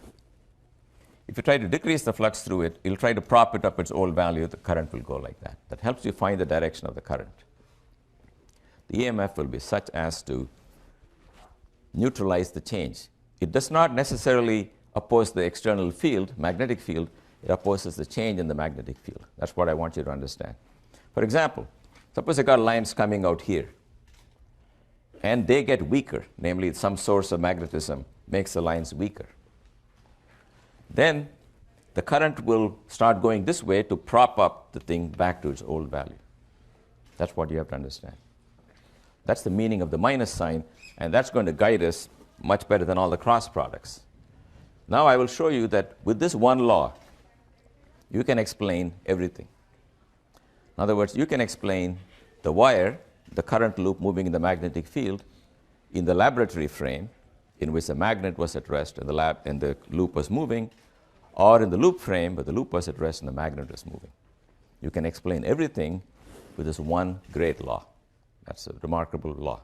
If you try to decrease the flux through it, it'll try to prop it up its old value, the current will go like that. That helps you find the direction of the current. The EMF will be such as to neutralize the change. It does not necessarily oppose the external field, magnetic field, it opposes the change in the magnetic field. That's what I want you to understand. For example, suppose I got lines coming out here, and they get weaker, namely some source of magnetism makes the lines weaker. Then the current will start going this way to prop up the thing back to its old value. That's what you have to understand. That's the meaning of the minus sign, and that's going to guide us much better than all the cross products. Now I will show you that with this one law, you can explain everything. In other words, you can explain the wire, the current loop moving in the magnetic field, in the laboratory frame, in which the magnet was at rest and the loop was moving, or in the loop frame where the loop was at rest and the magnet was moving. You can explain everything with this one great law. That's a remarkable law.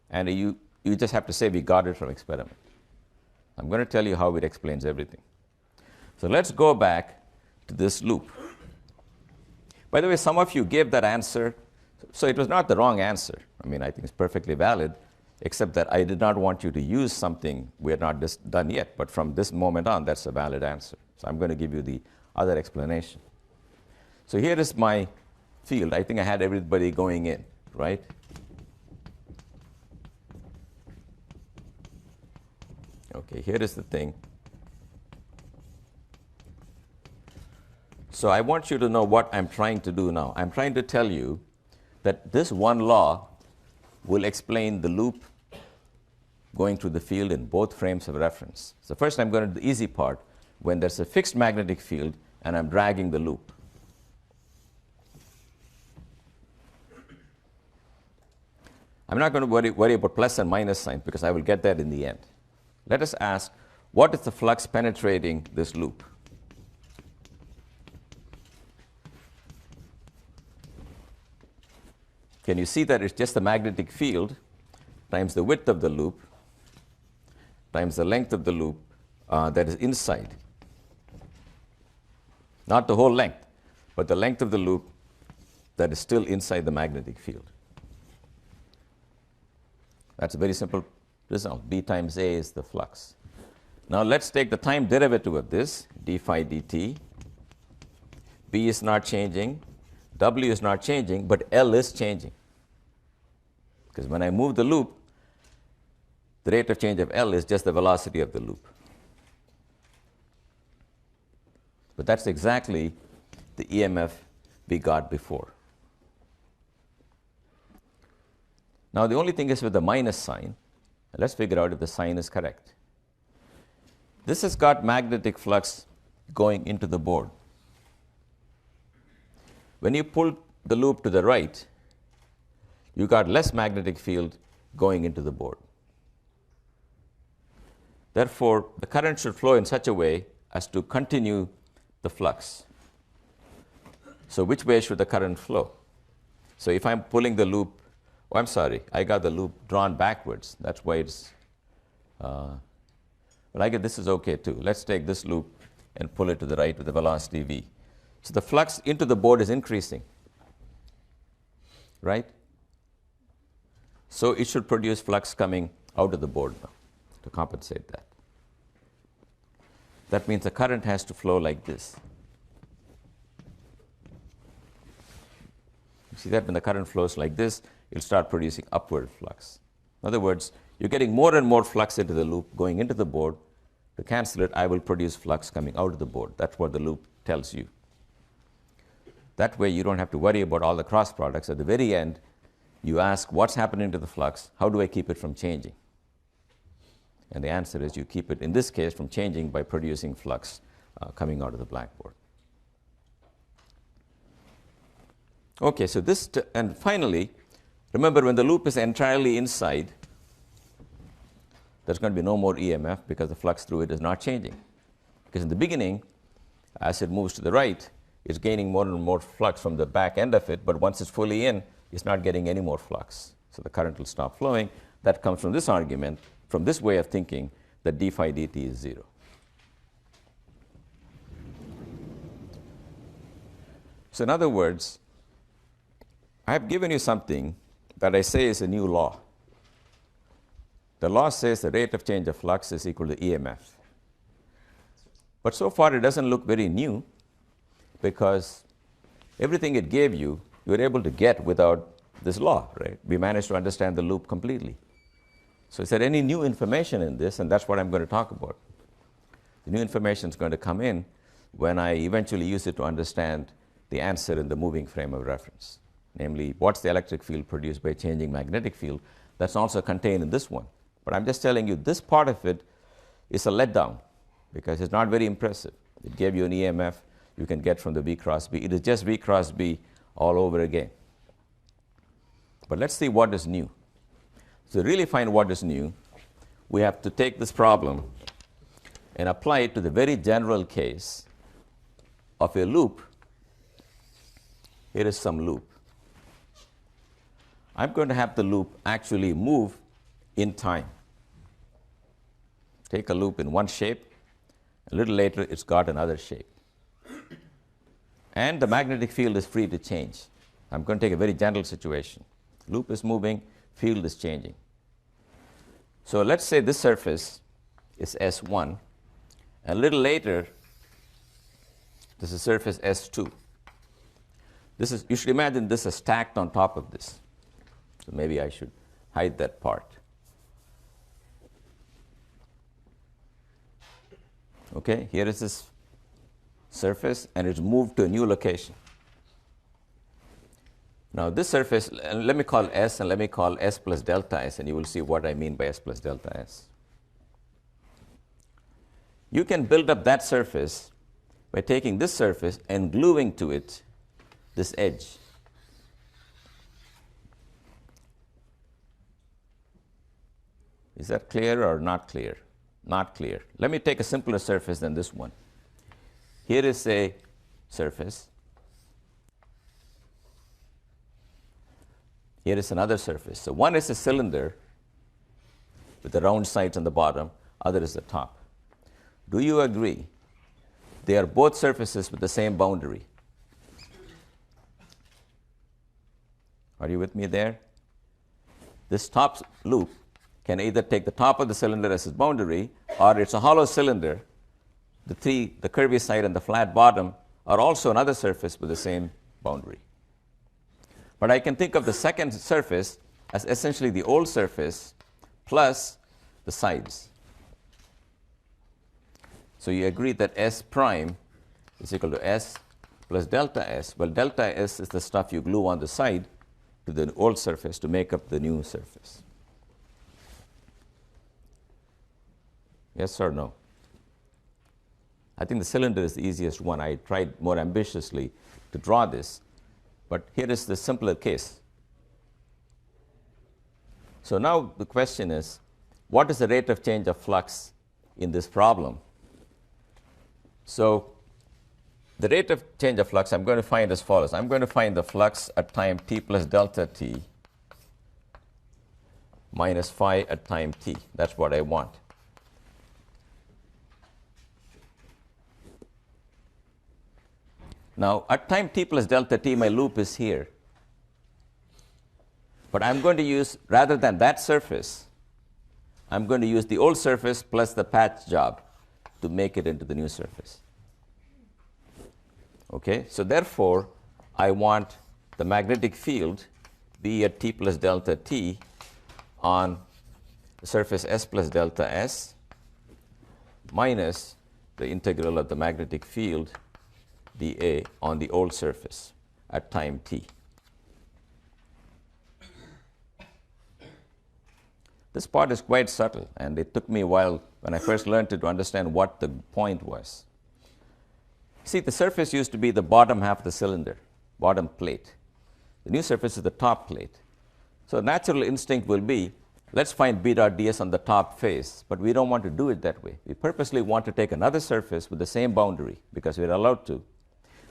And you just have to say we got it from experiment. I'm going to tell you how it explains everything. So let's go back to this loop. By the way, some of you gave that answer, so it was not the wrong answer. I mean, I think it's perfectly valid, except that I did not want you to use something we had not done yet. But from this moment on, that's a valid answer. So I'm going to give you the other explanation. So here is my field. I think I had everybody going in, right? Okay, here is the thing. So I want you to know what I'm trying to do now. I'm trying to tell you that this one law will explain the loop going through the field in both frames of reference. So first I'm going to do the easy part, when there's a fixed magnetic field and I'm dragging the loop. I'm not going to worry about plus and minus signs because I will get that in the end. Let us ask, what is the flux penetrating this loop? Can you see that it's just the magnetic field times the width of the loop times the length of the loop that is inside? Not the whole length, but the length of the loop that is still inside the magnetic field. That's a very simple result. B times A is the flux. Now let's take the time derivative of this, d phi dt. B is not changing, W is not changing, but L is changing. Because when I move the loop, the rate of change of L is just the velocity of the loop. But that's exactly the EMF we got before. Now the only thing is with the minus sign, let's figure out if the sign is correct. This has got magnetic flux going into the board. When you pull the loop to the right, you got less magnetic field going into the board. Therefore, the current should flow in such a way as to continue the flux. So which way should the current flow? So if I'm pulling the loop, I got the loop drawn backwards. That's why it's, well, I guess this is okay too. Let's take this loop and pull it to the right with the velocity v. So the flux into the board is increasing, right? So it should produce flux coming out of the board now to compensate that. that means the current has to flow like this. You see that when the current flows like this, it'll start producing upward flux. In other words, you're getting more and more flux into the loop going into the board. To cancel it, I will produce flux coming out of the board. That's what the loop tells you. That way, you don't have to worry about all the cross products. At the very end, you ask, what's happening to the flux? How do I keep it from changing? And the answer is you keep it, in this case, from changing by producing flux coming out of the blackboard. Okay, so this, and finally, remember when the loop is entirely inside, there's going to be no more EMF because the flux through it is not changing. Because in the beginning, as it moves to the right, it's gaining more and more flux from the back end of it, but once it's fully in, it's not getting any more flux. So the current will stop flowing. That comes from this argument, from this way of thinking, that d phi dt is 0. So in other words, I have given you something that I say is a new law. The law says the rate of change of flux is equal to EMF. But so far it doesn't look very new, because everything it gave you, you were able to get without this law, right? We managed to understand the loop completely. So is there any new information in this? And that's what I'm going to talk about. The new information is going to come in when I eventually use it to understand the answer in the moving frame of reference. Namely, what's the electric field produced by changing magnetic field? That's also contained in this one. But I'm just telling you, this part of it is a letdown, because it's not very impressive. It gave you an EMF you can get from the V cross B. It is just V cross B all over again. But let's see what is new. So to really find what is new, we have to take this problem and apply it to the very general case of a loop. Here is some loop. I'm going to have the loop actually move in time. Take a loop in one shape. A little later, it's got another shape. And the magnetic field is free to change. I'm going to take a very general situation. Loop is moving, field is changing. So let's say this surface is S1. A little later, this is surface S2. You should imagine this is stacked on top of this. So maybe I should hide that part. Okay, here is this surface, and it's moved to a new location. Now this surface, let me call S, and let me call S plus delta S, and you will see what I mean by S plus delta S. You can build up that surface by taking this surface and gluing to it this edge. Is that clear or not clear? Not clear. Let me take a simpler surface than this one. Here is a surface. Here is another surface. So one is a cylinder with the round sides on the bottom, other is the top. Do you agree they are both surfaces with the same boundary? Are you with me there? This top loop can either take the top of the cylinder as its boundary, or it's a hollow cylinder. The curvy side and the flat bottom are also another surface with the same boundary. But I can think of the second surface as essentially the old surface plus the sides. So you agree that S prime is equal to S plus delta S. Well, delta S is the stuff you glue on the side to the old surface to make up the new surface. Yes or no? I think the cylinder is the easiest one. I tried more ambitiously to draw this, but here is the simpler case. So now the question is, what is the rate of change of flux in this problem? So the rate of change of flux I'm going to find as follows. I'm going to find the flux at time t plus delta t minus phi at time t. That's what I want. Now, at time t plus delta t, my loop is here. But I'm going to use, rather than that surface, I'm going to use the old surface plus the patch job to make it into the new surface. Okay, so therefore, I want the magnetic field be at t plus delta t on the surface s plus delta s minus the integral of the magnetic field dA on the old surface at time t. This part is quite subtle, and it took me a while when I first learned it to understand what the point was. See, the surface used to be the bottom half of the cylinder, bottom plate. The new surface is the top plate. So natural instinct will be, let's find b dot ds on the top face, but we don't want to do it that way. We purposely want to take another surface with the same boundary, because we're allowed to.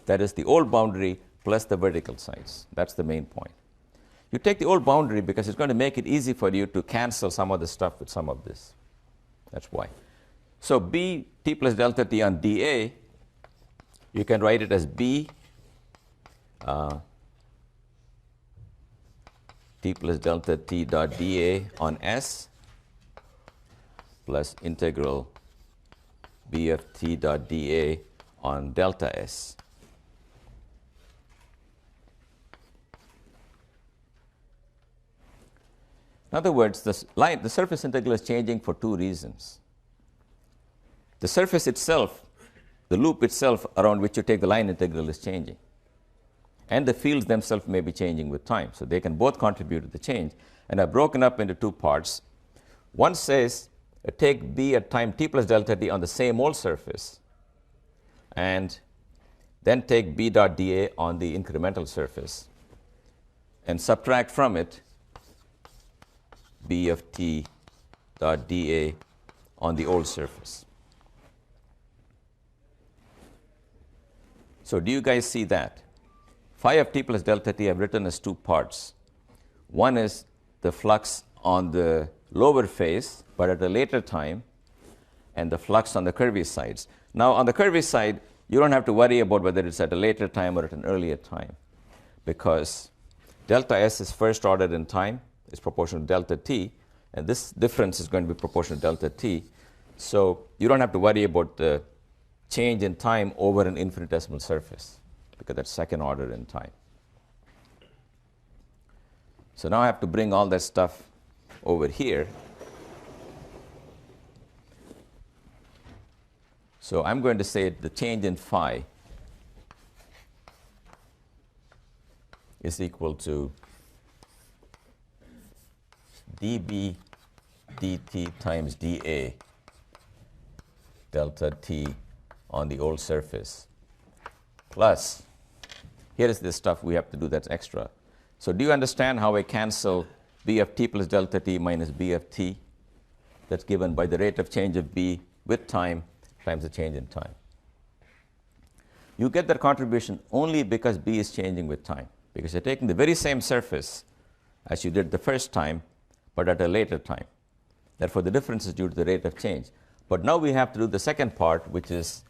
That is the old boundary plus the vertical sides. That's the main point. You take the old boundary because it's going to make it easy for you to cancel some of the stuff with some of this. That's why. So b t plus delta t on dA, you can write it as b t plus delta t dot dA on s plus integral b of t dot dA on delta s. In other words, the surface integral is changing for two reasons. The surface itself, the loop itself around which you take the line integral, is changing. And the fields themselves may be changing with time. So they can both contribute to the change. And I've broken up into two parts. One says, take b at time t plus delta t on the same old surface, and then take b dot dA on the incremental surface, and subtract from it b of t dot dA on the old surface. So do you guys see that? Phi of t plus delta t I've written as two parts. One is the flux on the lower face, but at a later time, and the flux on the curvy sides. Now, on the curvy side, you don't have to worry about whether it's at a later time or at an earlier time, because delta s is first ordered in time. It's proportional to delta t, and this difference is going to be proportional to delta t. So you don't have to worry about the change in time over an infinitesimal surface, because that's second order in time. So now I have to bring all that stuff over here. So I'm going to say the change in phi is equal to dB dt times dA delta t on the old surface, plus, here is the stuff we have to do that's extra. So do you understand how I cancel b of t plus delta t minus b of t? That's given by the rate of change of b with time times the change in time. You get that contribution only because b is changing with time, because you're taking the very same surface as you did the first time, but at a later time. Therefore, the difference is due to the rate of change. But now we have to do the second part, which is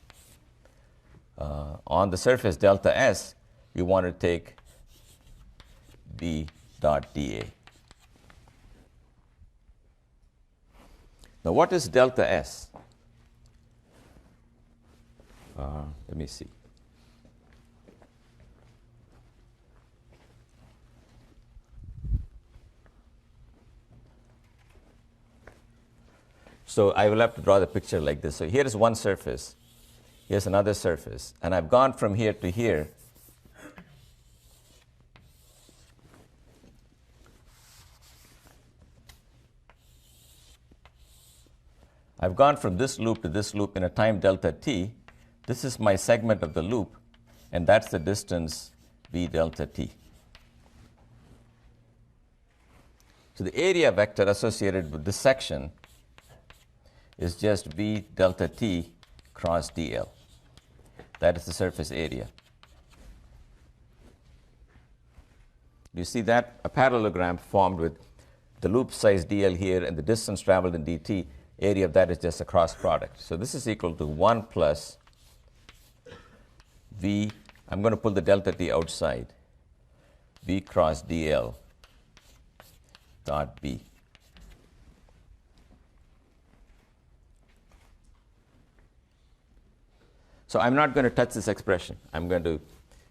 on the surface delta s, you want to take b dot dA. Now, what is delta s? Let me see. So I will have to draw the picture like this. So here is one surface. Here's another surface. And I've gone from here to here. I've gone from this loop to this loop in a time delta t. This is my segment of the loop, and that's the distance v delta t. So the area vector associated with this section is just v delta t cross dl. That is the surface area. You see that? A parallelogram formed with the loop size dl here and the distance traveled in dt. Area of that is just a cross product. So this is equal to 1 plus v, I'm going to pull the delta t outside, v cross dl dot b. So I'm not going to touch this expression. I'm going to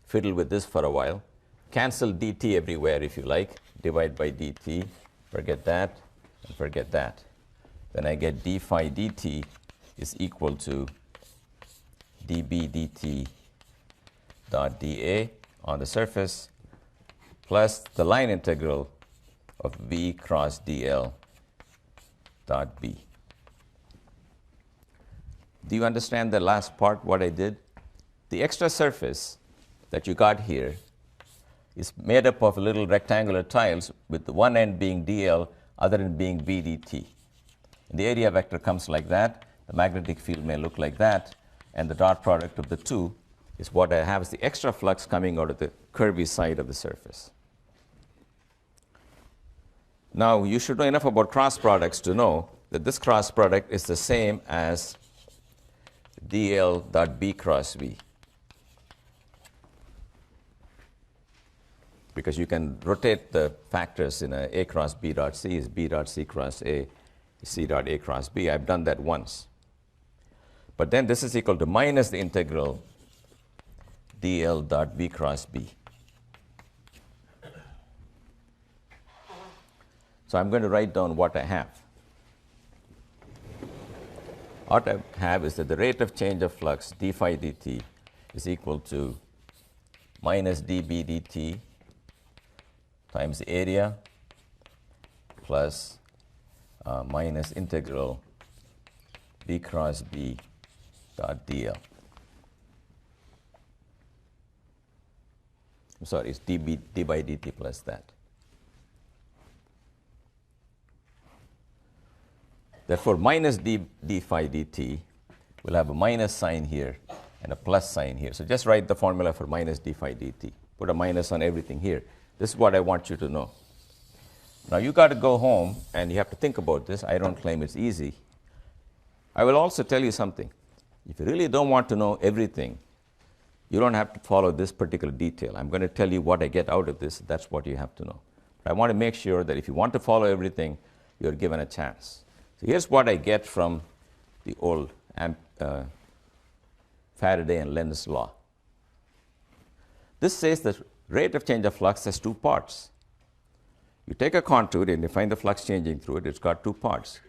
fiddle with this for a while. Cancel dt everywhere if you like. Divide by dt. Forget that and forget that. Then I get d phi dt is equal to dB dt dot dA on the surface plus the line integral of v cross dl dot b. Do you understand the last part, what I did? The extra surface that you got here is made up of little rectangular tiles with one end being dl, other end being b dt. And the area vector comes like that. The magnetic field may look like that. And the dot product of the two is what I have as the extra flux coming out of the curvy side of the surface. Now, you should know enough about cross products to know that this cross product is the same as dl dot b cross v. Because you can rotate the factors in a cross b dot c is b dot c cross a, c dot a cross b. I've done that once. But then this is equal to minus the integral dl dot b cross b. So I'm going to write down what I have. What I have is that the rate of change of flux d phi dt is equal to minus dB dt times the area plus minus integral b cross b dot dl. I'm sorry, it's d by dt plus that. Therefore, minus d phi dt will have a minus sign here and a plus sign here. So just write the formula for minus d phi dt. Put a minus on everything here. This is what I want you to know. Now, you got to go home and you have to think about this. I don't claim it's easy. I will also tell you something. If you really don't want to know everything, you don't have to follow this particular detail. I'm going to tell you what I get out of this. That's what you have to know. But I want to make sure that if you want to follow everything, you're given a chance. So here's what I get from the old Faraday and Lenz's law. This says the rate of change of flux has two parts. You take a contour and you find the flux changing through it. It's got two parts.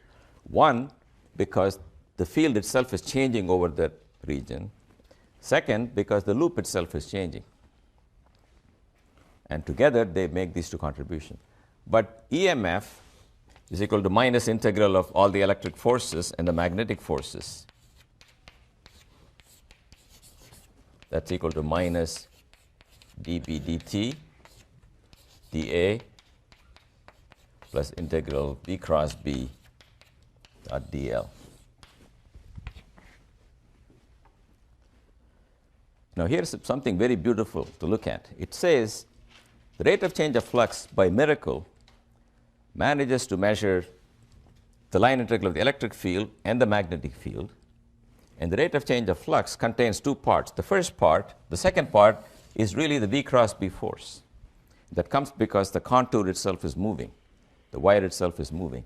One, because the field itself is changing over that region. Second, because the loop itself is changing. And together, they make these two contributions. But EMF is equal to minus integral of all the electric forces and the magnetic forces. That's equal to minus dB dt dA plus integral v cross b dot dl. Now, here's something very beautiful to look at. It says the rate of change of flux, by miracle, manages to measure the line integral of the electric field and the magnetic field. And the rate of change of flux contains two parts. The first part, the second part, is really the v cross b force. That comes because the contour itself is moving. The wire itself is moving.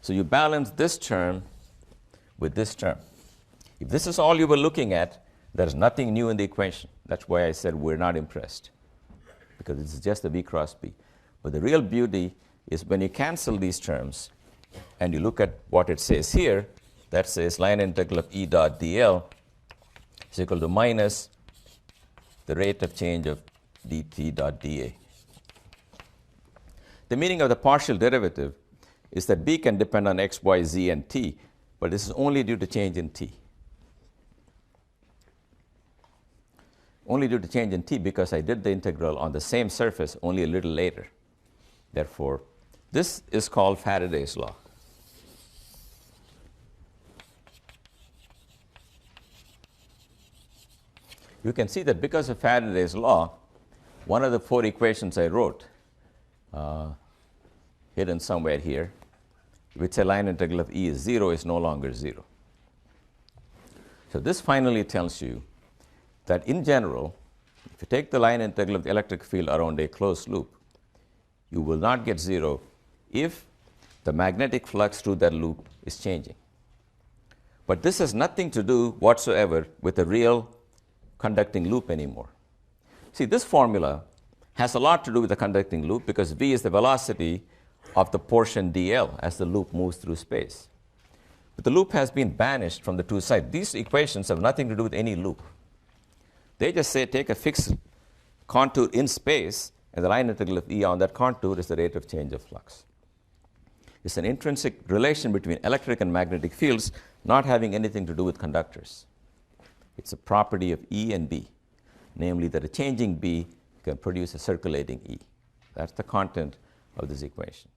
So you balance this term with this term. If this is all you were looking at, there's nothing new in the equation. That's why I said we're not impressed, because it's just the v cross b. But the real beauty is when you cancel these terms and you look at what it says here, that says line integral of E dot dl is equal to minus the rate of change of dt dot dA. The meaning of the partial derivative is that b can depend on x, y, z, and t, but this is only due to change in t. Only due to change in t because I did the integral on the same surface only a little later. Therefore, this is called Faraday's law. You can see that because of Faraday's law, one of the four equations I wrote, hidden somewhere here, which a line integral of E is 0, is no longer 0. So this finally tells you that in general, if you take the line integral of the electric field around a closed loop, you will not get 0 if the magnetic flux through that loop is changing. But this has nothing to do whatsoever with the real conducting loop anymore. See, this formula has a lot to do with the conducting loop because v is the velocity of the portion dl as the loop moves through space. But the loop has been banished from the two sides. These equations have nothing to do with any loop. They just say take a fixed contour in space, and the line integral of E on that contour is the rate of change of flux. It's an intrinsic relation between electric and magnetic fields not having anything to do with conductors. It's a property of E and B, namely that a changing B can produce a circulating E. That's the content of this equation.